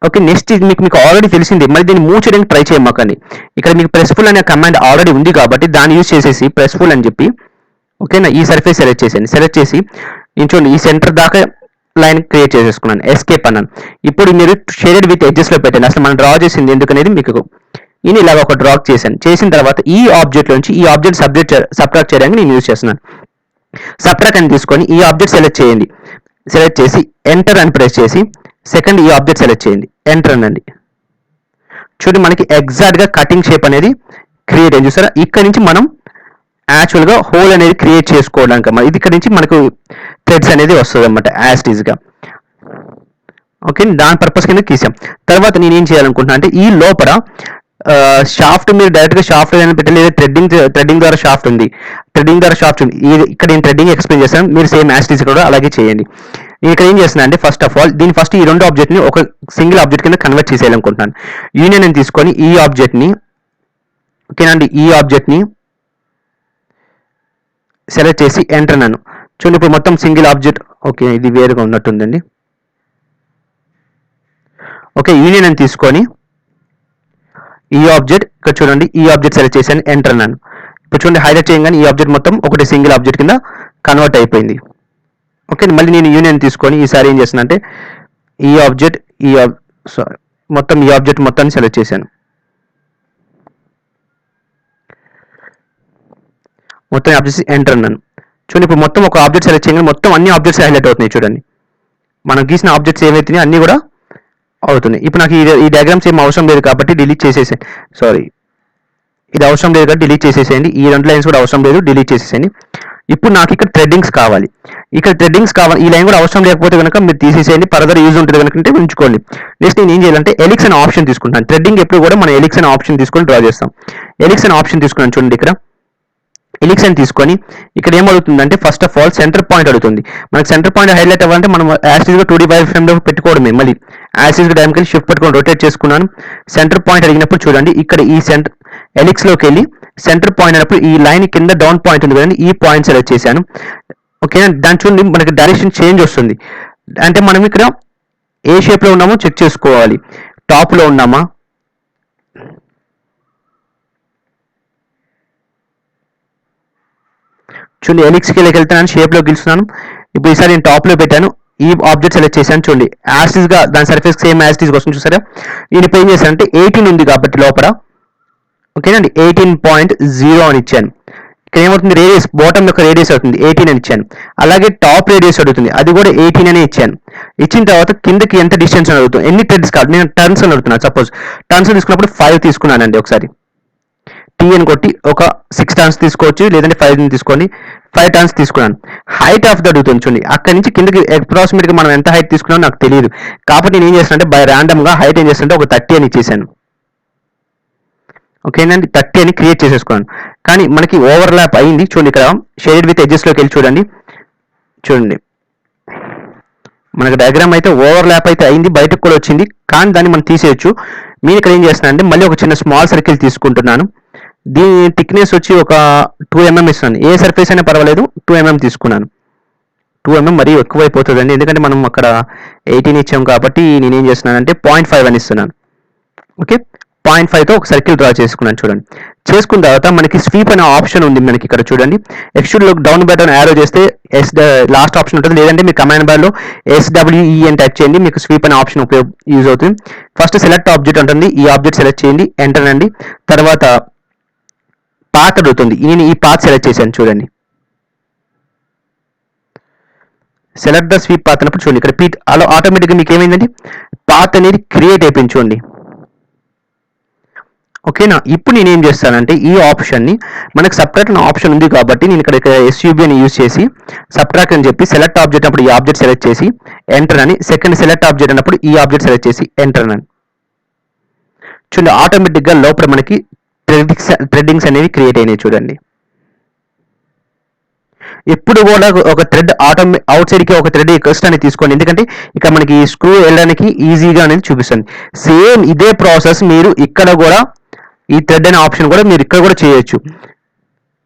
[SPEAKER 1] ఓకే, నెక్స్ట్ ఇది మీకు ఆల్రెడీ తెలిసింది, మరి దీన్ని మూవ్ చేయడానికి ట్రై చేయమాకండి. ఇక్కడ మీకు ప్రెస్ఫుల్ అనే కమాండ్ ఆల్రెడీ ఉంది కాబట్టి దాన్ని యూజ్ చేసేసి ప్రెస్ఫుల్ అని చెప్పి ఓకేనా ఈ సర్ఫేస్ సెలెక్ట్ చేసేయండి. సెలెక్ట్ చేసి నేను చూడండి ఈ సెంటర్ దాకా లైన్ క్రియేట్ చేసేసుకున్నాను. ఎస్కేప్ అన్నాను. ఇప్పుడు మీరు షేడెడ్ విత్ ఎడ్జెస్లో పెట్టండి. అసలు మనం డ్రా చేసింది ఎందుకనేది మీకు నేను ఇలాగ ఒక డ్రా చేశాను. చేసిన తర్వాత ఈ ఆబ్జెక్ట్ నుంచి ఈ ఆబ్జెక్ట్ సబ్ట్రాక్ట్ చేయడానికి నేను యూజ్ చేస్తున్నాను. సబ్ట్రాక్ట్ అని తీసుకొని ఈ ఆబ్జెక్ట్ సెలెక్ట్ చేయండి. సెలెక్ట్ చేసి ఎంటర్ అని ప్రెస్ చేసి సెకండ్ ఈ ఆబ్జెక్ట్ సెలెక్ట్ చేయండి. ఎంటర్ అనండి. చూడండి మనకి ఎగ్జాక్ట్గా కటింగ్ షేప్ అనేది క్రియేట్ అయింది. చూసారా, ఇక్కడ నుంచి మనం యాక్చువల్గా హోల్ అనేది క్రియేట్ చేసుకోవడానికి ఇది ఇక్కడ నుంచి మనకు థ్రెడ్స్ అనేది వస్తుంది అనమాట యాజ్ ఈజ్గా. ఓకే, దాని పర్పస్ కింద తీసాం. తర్వాత నేను ఏం చేయాలనుకుంటున్నా అంటే ఈ లోపల షాఫ్ట్ మీరు డైరెక్ట్గా షాఫ్ట్ అని పెట్టలేదు, థ్రెడ్డింగ్ ద్వారా షాఫ్ట్ ఉంది. థ్రెడ్డింగ్ ద్వారా షాఫ్ట్ ఉంది. ఇక్కడ నేను థ్రెడ్డింగ్ ఎక్స్ప్లెయిన్ చేస్తాను, మీరు సేమ్ యాజ్ ఈజ్ కూడా అలాగే చేయండి. నేను ఇక్కడ ఏం చేస్తున్నా అంటే ఫస్ట్ ఆఫ్ ఆల్ దీన్ని ఫస్ట్ ఈ రెండు ఆబ్జెక్ట్ని ఒక సింగిల్ ఆబ్జెక్ట్ కింద కన్వర్ట్ చేసేయాలనుకుంటున్నాను. యూనియన్ అని తీసుకొని ఈ ఆబ్జెక్ట్ని ఓకేనండి ఈ ఆబ్జెక్ట్ని సెలెక్ట్ చేసి ఎంటర్ అన్నాను. చూడండి ఇప్పుడు మొత్తం సింగిల్ ఆబ్జెక్ట్. ఓకే, ఇది వేరుగా ఉన్నట్టుందండి. ఓకే, యూనియన్ అని తీసుకొని ఈ ఆబ్జెక్ట్ ఇక్కడ చూడండి ఈ ఆబ్జెక్ట్ సెలెక్ట్ చేశాను. ఎంటర్ అన్నాను. ఇప్పుడు చూడండి హైలైట్ చేయగానే ఈ ఆబ్జెక్ట్ మొత్తం ఒకటి సింగిల్ ఆబ్జెక్ట్ కింద కన్వర్ట్ అయిపోయింది. ఓకే, మళ్ళీ నేను యూనియన్ తీసుకొని ఈసారి ఏం చేస్తున్నా అంటే ఈ ఆబ్జెక్ట్ మొత్తం ఈ ఆబ్జెక్ట్ మొత్తాన్ని సెలెక్ట్ చేశాను. మొత్తం ఆబ్జెక్ట్స్ ఎంటర్ అన్నాను. చూడండి ఇప్పుడు మొత్తం ఒక ఆబ్జెక్ట్ సెలెక్ట్ చేయగానే మొత్తం అన్ని ఆబ్జెక్ట్స్ హైలైట్ అవుతున్నాయి. చూడండి మనం గీసిన ఆబ్జెక్ట్స్ ఏవైతున్నాయో అన్నీ కూడా అవుతున్నాయి. ఇప్పుడు నాకు ఈ డయాగ్రామ్స్ ఏం అవసరం లేదు కాబట్టి డిలీట్ చేసేసేయండి. ఇది అవసరం లేదు కాబట్టి డిలీట్ చేసేసేయండి. ఈ రెండు లైన్స్ కూడా అవసరం లేదు, డిలీట్ చేసేసేయండి. ఇప్పుడు నాకు ఇక్కడ థ్రెడ్డింగ్స్ కావాలి. ఈ లైన్ కూడా అవసరం లేకపోతే కనుక మీరు తీసేసేయండి. ఫర్దర్ యూజ్ ఉంటుంది కనుక ఉంచుకోండి. నెక్స్ట్ నేను ఏం చేయాలంటే ఎలిక్స్ అనే ఆప్షన్ తీసుకుంటాను. థ్రెడ్డింగ్ ఎప్పుడు కూడా మనం ఎలిక్స్ అనే ఆప్షన్ తీసుకొని డ్రా చేస్తాం. ఎలిక్స్ అనే ఆప్షన్ తీసుకున్నాను. చూడండి ఇక్కడ ఎలిక్స్ అని తీసుకొని ఇక్కడ ఏమవుతుందంటే first of all centre point అడుగుతుంది. మనకి సెంటర్ పాయింట్ హైలైట్ అవ్వాలంటే మనం యాసిడ్గా 2D వైర్ ఫ్రేమ్లో పెట్టుకోవడమే. మళ్ళీ యాసిడ్గా డైమెన్షన్ షిఫ్ట్ పెట్టుకొని రొటేట్ చేసుకున్నాను. సెంటర్ పాయింట్ అడిగినప్పుడు చూడండి ఇక్కడ ఈ సెంటర్ ఎలిక్స్లోకి వెళ్ళి సెంటర్ పాయింట్ అయినప్పుడు ఈ లైన్ కింద డౌన్ పాయింట్ ఉంది కదండి, ఈ పాయింట్ సెలెక్ట్ చేశాను. ఓకేనా, దాని చూడండి మనకి డైరెక్షన్ చేంజ్ వస్తుంది. అంటే మనం ఇక్కడ ఏ షేప్లో ఉన్నామో చెక్ చేసుకోవాలి. టాప్లో ఉన్నామా, చూడండి ఎలిక్స్కి వెళ్తున్నాను, షేప్లో గెలుస్తున్నాను. ఇప్పుడు ఈసారి నేను టాప్లో పెట్టాను. ఈ ఆబ్జెక్ట్ సెలెక్ట్ చేశాను. చూడండి యాసిడ్గా దాని సర్ఫేస్ సేమ్ యాసిడ్గా వస్తుంది. చూసారా, నేను ఇప్పుడు ఏం చేశానంటే 18 ఉంది కాబట్టి లోపల ఓకేనండి 18.0 అని ఇచ్చాను. ఇక్కడ ఏమవుతుంది రేడియస్ బాటమ్ యొక్క రేడియస్ అవుతుంది 18 అని ఇచ్చాను. అలాగే టాప్ రేడియస్ అడుగుతుంది, అది కూడా 18 అనే ఇచ్చాను. ఇచ్చిన తర్వాత కిందకి ఎంత డిస్టెన్స్ అని అడుగుతుంది, ఎన్ని థ్రెడ్స్ కాదు నేను టర్న్స్ అని అడుగుతున్నాను. సపోజ్ టర్న్స్ తీసుకున్నప్పుడు 5 తీసుకున్నానండి. ఒకసారి టీ అని కొట్టి ఒక 6 టర్న్స్ తీసుకోవచ్చు, లేదంటే 5 తీసుకోండి. 5 టర్న్స్ తీసుకున్నాను. హైట్ ఆఫ్ ద అడుగుతుంది. చూడండి అక్కడ నుంచి కిందకి అప్రాక్సిమేట్గా మనం ఎంత హైట్ తీసుకున్నామో నాకు తెలియదు కాబట్టి నేను ఏం చేస్తానంటే బై ర్యాండమ్గా హైట్ ఏం చేస్తానంటే ఒక 30 అని ఇచ్చేసాను. ఓకేనండి 30 అని క్రియేట్ చేసేసుకున్నాను. కానీ మనకి ఓవర్లాప్ అయింది. చూడండి ఇక్కడ షేడెడ్ విత్ ఎడ్జెస్లోకి వెళ్ళి చూడండి మనకి డయాగ్రామ్ అయితే ఓవర్లాప్ అయితే అయింది, బయటకు కూడా వచ్చింది. కానీ దాన్ని మనం తీసేయచ్చు. నేను ఇక్కడ ఏం చేస్తున్నానంటే మళ్ళీ ఒక చిన్న స్మాల్ సర్కిల్ తీసుకుంటున్నాను. దీని థిక్నెస్ వచ్చి ఒక 2 mm ఇస్తున్నాను. ఏ సర్ఫేస్ అయినా పర్వాలేదు, 2 mm తీసుకున్నాను. 2 mm మరీ ఎక్కువైపోతుందండి, ఎందుకంటే మనం అక్కడ 18 ఇచ్చాం కాబట్టి నేనేం చేస్తున్నానంటే 0.5 అని ఇస్తున్నాను. ఓకే 0.5తో ఒక సర్కిల్ డ్రా చేసుకున్నాను. చూడండి చేసుకున్న తర్వాత మనకి స్వీప్ అనే ఆప్షన్ ఉంది. మనకి ఇక్కడ చూడండి ఎక్స్ట్రూడ్ లో డౌన్ బటన్ యారో చేస్తే లాస్ట్ ఆప్షన్ ఉంటుంది, లేదంటే మీ కమాండ్ బార్ లో SWE అని టైప్ చేయండి, మీకు స్వీప్ అనే ఆప్షన్ యూజ్ అవుతుంది. ఫస్ట్ సెలెక్ట్ ఆబ్జెక్ట్ ఉంటుంది, ఈ ఆబ్జెక్ట్ సెలెక్ట్ చేయండి, ఎంటర్ అండి. తర్వాత పాత్ అడుగుతుంది. నేను ఈ పాత్ సెలెక్ట్ చేశాను చూడండి. సెలెక్ట్ ద స్వీప్ పాత్ అన్నప్పుడు చూడండి ఇక్కడ పీట్ అలా ఆటోమేటిక్గా మీకు ఏమైందండి, పాత్ అనేది క్రియేట్ అయిపోయింది చూడండి. ఓకేనా. ఇప్పుడు నేను ఏం చేస్తానంటే ఈ ఆప్షన్ని, మనకు సబ్ట్రాక్ట్ అనే ఆప్షన్ ఉంది కాబట్టి నేను ఇక్కడ SUB అని యూజ్ చేసి సబ్ట్రాక్ట్ అని చెప్పి సెలెక్ట్ ఆబ్జెక్ట్ అప్పుడు ఈ ఆబ్జెక్ట్ సెలెక్ట్ చేసి ఎంటర్ అని, సెకండ్ సెలెక్ట్ ఆబ్జెక్ట్ అన్నప్పుడు ఈ ఆబ్జెక్ట్ సెలెక్ట్ చేసి ఎంటర్ అని చూడండి. ఆటోమేటిక్గా లోపల మనకి థ్రెడ్డింగ్స్ అనేవి క్రియేట్ అయినాయి చూడండి. ఎప్పుడు కూడా ఒక థ్రెడ్ అవుట్ సైడ్కి ఒక థ్రెడ్ ఎక్స్ట్రా తీసుకోండి, ఎందుకంటే ఇక్కడ మనకి స్క్రూ వెళ్ళడానికి ఈజీగా అనేది చూపిస్తుంది. సేమ్ ఇదే ప్రాసెస్ మీరు ఇక్కడ కూడా ఈ థ్రెడ్ అనే ఆప్షన్ కూడా మీరు ఇక్కడ కూడా చేయొచ్చు.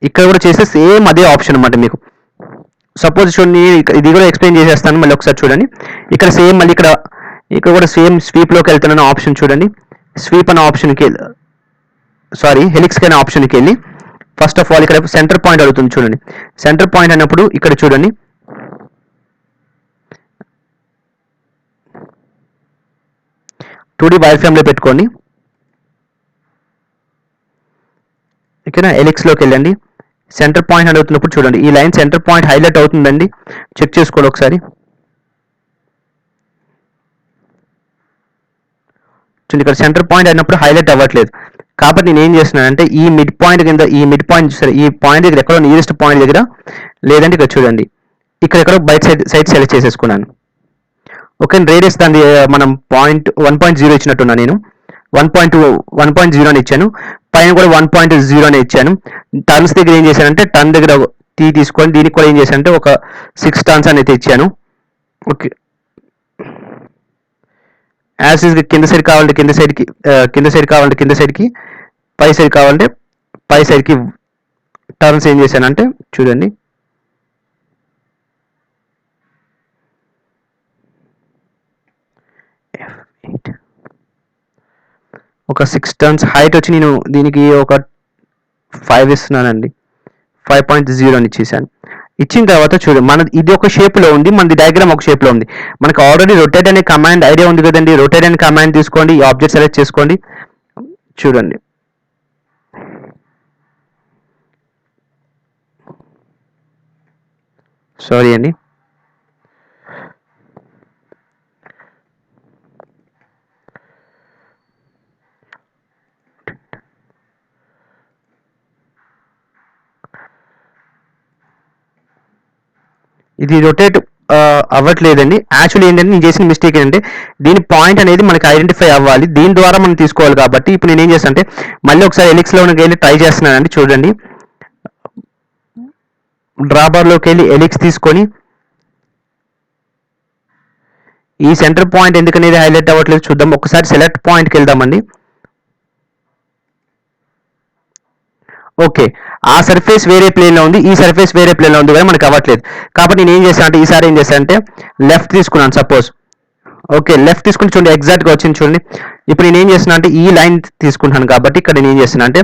[SPEAKER 1] ఇక్కడ కూడా చేస్తే సేమ్ అదే ఆప్షన్ అనమాట మీకు. సపోజ్ చూడండి ఇది కూడా ఎక్స్ప్లెయిన్ చేసేస్తాను, మళ్ళీ ఒకసారి చూడండి. ఇక్కడ సేమ్ మళ్ళీ ఇక్కడ కూడా సేమ్ స్వీప్లోకి వెళ్తున్న ఆప్షన్ చూడండి. స్వీప్ అనే ఆప్షన్కి హెలిక్స్ అనే ఆప్షన్కి వెళ్ళి ఫస్ట్ ఆఫ్ ఆల్ ఇక్కడ సెంటర్ పాయింట్ అడుగుతుంది చూడండి. సెంటర్ పాయింట్ అన్నప్పుడు ఇక్కడ చూడండి 2D వైర్ ఫ్రేమ్లో పెట్టుకోండి. ఓకేనా. ఎలిక్స్లోకి వెళ్ళండి. సెంటర్ పాయింట్ అడుగుతున్నప్పుడు చూడండి ఈ లైన్ సెంటర్ పాయింట్ హైలైట్ అవుతుందండి, చెక్ చేసుకోండి ఒకసారి. చూడండి ఇక్కడ సెంటర్ పాయింట్ అయినప్పుడు హైలైట్ అవ్వట్లేదు, కాబట్టి నేను ఏం చేస్తున్నానంటే ఈ మిడ్ పాయింట్ కింద ఈ పాయింట్ దగ్గర ఎక్కడో నియరెస్ట్ పాయింట్ దగ్గర, లేదంటే ఇక్కడ చూడండి ఇక్కడ ఎక్కడో బయట సైడ్ సెలెక్ట్ చేసేసుకున్నాను. ఓకే. రేడియస్ దాన్ని మనం 1.0 ఇచ్చినట్టున్నా, నేను 1.0 అని ఇచ్చాను. పైన కూడా 1.0 అని ఇచ్చాను. టర్న్స్ దగ్గర ఏం చేశానంటే టర్న్ దగ్గర తీసుకొని దీనికి కూడా ఏం చేశానంటే ఒక 6 టర్న్స్ అనేది ఇచ్చాను. ఓకే. యాజ్ ఇస్ కింద సైడ్ కావాలంటే కింద సైడ్కి, కింద సైడ్కి, పై సైడ్ కావాలంటే పై సైడ్కి టర్న్స్ ఏం చేశానంటే చూడండి ఒక 6 టర్న్స్ హైట్ వచ్చి నేను దీనికి ఒక 5 ఇస్తున్నానండి. 5.0 అని ఇచ్చేసాను. ఇచ్చిన తర్వాత చూడండి మన ఇది ఒక షేప్లో ఉంది, మనది డయాగ్రామ్ ఒక షేప్లో ఉంది. మనకు ఆల్రెడీ రొటేట్ అనే కమాండ్ ఐడియా ఉంది కదండి. రొటేట్ అనే కమాండ్ తీసుకోండి, ఈ ఆబ్జెక్ట్ సెలెక్ట్ చేసుకోండి. చూడండి సారీ అండి, ఇది రొటేట్ అవ్వట్లేదండి. యాక్చువల్లీ ఏంటంటే నేను చేసిన మిస్టేక్ ఏంటంటే దీని పాయింట్ అనేది మనకి ఐడెంటిఫై అవ్వాలి, దీని ద్వారా మనం తీసుకోవాలి. కాబట్టి ఇప్పుడు నేను ఏం చేస్తాను అంటే మళ్ళీ ఒకసారి ఎలిక్స్లోకి వెళ్ళి ట్రై చేస్తున్నానండి. చూడండి డ్రాబార్లోకి వెళ్ళి ఎలిక్స్ తీసుకొని ఈ సెంటర్ పాయింట్ ఎందుకనేది హైలైట్ అవ్వట్లేదు చూద్దాం. ఒకసారి సెలెక్ట్ పాయింట్కి వెళ్దామండి. ఓకే. ఆ సర్ఫేస్ వేరే ప్లేన్లో ఉంది, ఈ సర్ఫేస్ వేరే ప్లేన్లో ఉంది, కానీ మనకు అవ్వట్లేదు. కాబట్టి నేను ఏం చేస్తాను అంటే ఈసారి ఏం చేస్తాను అంటే లెఫ్ట్ తీసుకున్నాను సపోజ్. ఓకే. లెఫ్ట్ తీసుకుని చూడండి ఎగ్జాక్ట్గా వచ్చింది చూడండి. ఇప్పుడు నేను ఏం చేస్తున్నా అంటే ఈ లైన్ తీసుకుంటాను కాబట్టి ఇక్కడ నేను ఏం చేస్తున్నా అంటే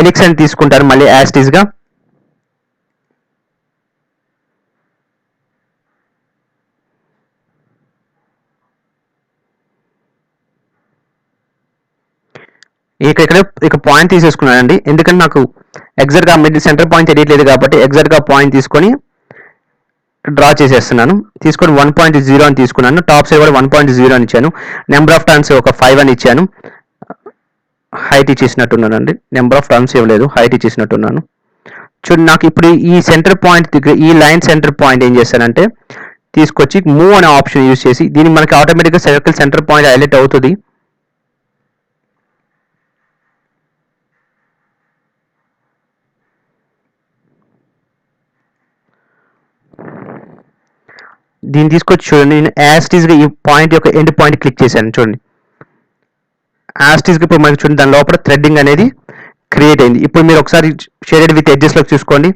[SPEAKER 1] ఎలిక్స్ అని తీసుకుంటాను మళ్ళీ యాస్టీస్గా. ఇక్కడ పాయింట్ తీసేసుకున్నానండి, ఎందుకంటే నాకు ఎగ్జాక్ట్గా మిడ్ సెంటర్ పాయింట్ తెలియట్లేదు కాబట్టి ఎగ్జాక్ట్గా పాయింట్ తీసుకొని డ్రా చేసేస్తున్నాను. తీసుకొని 1.0 అని తీసుకున్నాను. టాప్ సైడ్ కూడా 1.0 అని ఇచ్చాను. నెంబర్ ఆఫ్ టర్న్స్ ఒక 5 అని ఇచ్చాను. హైట్ ఇచ్చేసినట్టున్నానండి, నెంబర్ ఆఫ్ టర్న్స్ ఇవ్వలేదు, హైట్ ఇచ్చేసినట్టున్నాను. చూడండి నాకు ఇప్పుడు ఈ సెంటర్ పాయింట్ దగ్గర ఈ లైన్ సెంటర్ పాయింట్ ఏం చేస్తానంటే తీసుకొచ్చి మూవ్ అనే ఆప్షన్ యూజ్ చేసి దీనికి మనకి ఆటోమేటిక్గా సర్కిల్ సెంటర్ పాయింట్ హైలైట్ అవుతుంది. దీన్ని తీసుకొచ్చి చూడండి నేను యాస్టీస్గా ఈ పాయింట్ యొక్క ఎండ్ పాయింట్ క్లిక్ చేశాను. చూడండి యాస్టీస్గా ఇప్పుడు మనకి చూడండి దాని లోపల థ్రెడ్డింగ్ అనేది క్రియేట్ అయింది. ఇప్పుడు మీరు ఒకసారి షేడెడ్ విత్ ఎడ్జెస్లోకి చూసుకోండి.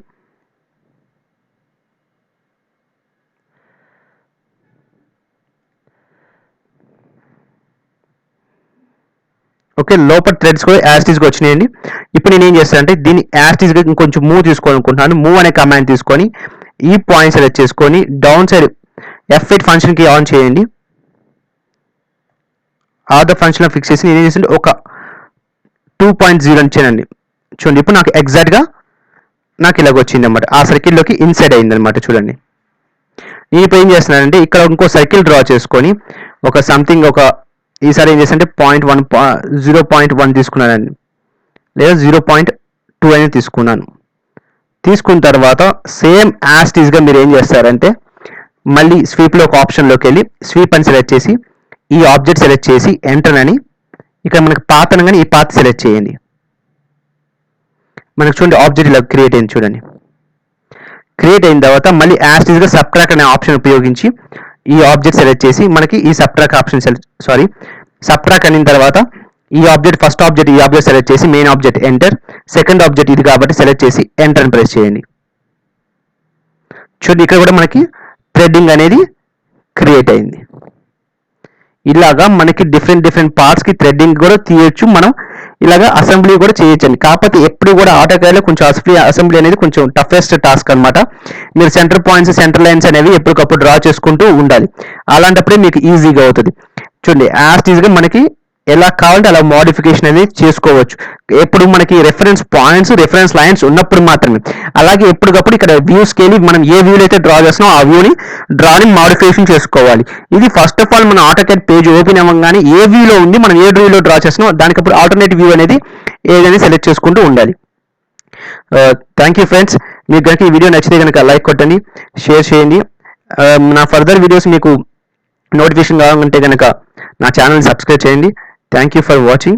[SPEAKER 1] ఓకే. లోపల థ్రెడ్స్ కూడా యాస్టీస్గా వచ్చినాయండి. ఇప్పుడు నేను ఏం చేస్తానంటే దీన్ని యాస్టీస్గా ఇంకొంచెం మూవ్ తీసుకోవాలనుకుంటున్నాను. మూవ్ అనే కమాండ్ తీసుకొని ఈ పాయింట్ సెలెక్ట్ చేసుకొని డౌన్ సైడ్ F8 ఫంక్షన్కి ఆన్ చేయండి. ఆర్ ద ఫంక్షన్ ఫిక్స్ చేసి నేను ఏం చేసింది ఒక 2.0 ఇచ్చానండి. చూడండి ఇప్పుడు నాకు ఎగ్జాక్ట్గా నాకు ఇలాగ వచ్చింది అనమాట, ఆ సర్కిల్లోకి ఇన్సైడ్ అయింది అనమాట. చూడండి నేను ఇప్పుడు ఏం చేస్తున్నానంటే ఇక్కడ ఇంకో సర్కిల్ డ్రా చేసుకొని ఒక సంథింగ్ ఒక ఈసారి ఏం చేస్తానంటే 0.1 తీసుకున్నానండి, లేదా 0.2 అనేది తీసుకున్నాను. తీసుకున్న తర్వాత సేమ్ యాస్టీస్గా మీరు ఏం చేస్తారంటే మళ్ళీ స్వీప్లో ఒక ఆప్షన్లోకి వెళ్ళి స్వీప్ అని సెలెక్ట్ చేసి ఈ ఆబ్జెక్ట్ సెలెక్ట్ చేసి ఎంటర్ అని ఇక్కడ మనకి పాత్ అనగానే ఈ పాత్ సెలెక్ట్ చేయండి. మనకు చూడండి ఆబ్జెక్ట్ ఇలా క్రియేట్ అయింది. చూడండి క్రియేట్ అయిన తర్వాత మళ్ళీ యాస్టీస్గా సబ్ట్రాక్ట్ అనే ఆప్షన్ ఉపయోగించి ఈ ఆబ్జెక్ట్ సెలెక్ట్ చేసి మనకి ఈ సబ్ట్రాక్ట్ ఆప్షన్ సబ్ట్రాక్ట్ అయిన తర్వాత ఈ ఆబ్జెక్ట్ ఫస్ట్ ఆబ్జెక్ట్ ఈ ఆబ్జెక్ట్ సెలెక్ట్ చేసి main object enter, second object ఇది కాబట్టి సెలెక్ట్ చేసి ఎంటర్ అని ప్రెస్ చేయండి. చూడండి ఇక్కడ కూడా మనకి థ్రెడ్డింగ్ అనేది క్రియేట్ అయింది. ఇలాగా మనకి డిఫరెంట్ పార్ట్స్కి థ్రెడ్డింగ్ కూడా తీయొచ్చు, మనం ఇలాగా అసెంబ్లీ కూడా చేయొచ్చండి. కాకపోతే ఎప్పుడు కూడా ఆటోకాడ్లో కొంచెం అసెంబ్లీ అనేది కొంచెం టఫెస్ట్ టాస్క్ అనమాట. మీరు సెంటర్ పాయింట్స్ సెంటర్ లైన్స్ అనేవి ఎప్పటికప్పుడు డ్రా చేసుకుంటూ ఉండాలి, అలాంటప్పుడే మీకు ఈజీగా అవుతుంది. చూడండి యాజ్ ఈజీగా మనకి ఎలా కావాలంటే అలా మోడిఫికేషన్ అనేది చేసుకోవచ్చు. ఎప్పుడు మనకి రెఫరెన్స్ పాయింట్స్ రెఫరెన్స్ లైన్స్ ఉన్నప్పుడు మాత్రమే. అలాగే ఎప్పటికప్పుడు ఇక్కడ వ్యూస్కి వెళ్ళి మనం ఏ వ్యూలో అయితే డ్రా చేస్తున్నామో ఆ వ్యూని డ్రాని మోడిఫికేషన్ చేసుకోవాలి. ఇది ఫస్ట్ ఆఫ్ ఆల్ మన ఆటోకాడ్ పేజ్ ఓపెన్ అవ్వగానే ఏ వ్యూలో ఉంది మనం ఏ వ్యూలో డ్రా చేస్తున్నాం దానికి అప్పుడు ఆల్టర్నేటివ్ వ్యూ అనేది ఏదైనా సెలెక్ట్ చేసుకుంటూ ఉండాలి. Thank you friends. మీకు కనుక ఈ వీడియో నచ్చితే కనుక లైక్ కొట్టండి, షేర్ చేయండి. నా ఫర్దర్ వీడియోస్ మీకు నోటిఫికేషన్ కావాలంటే కనుక నా ఛానల్ని సబ్స్క్రైబ్ చేయండి. Thank you for watching.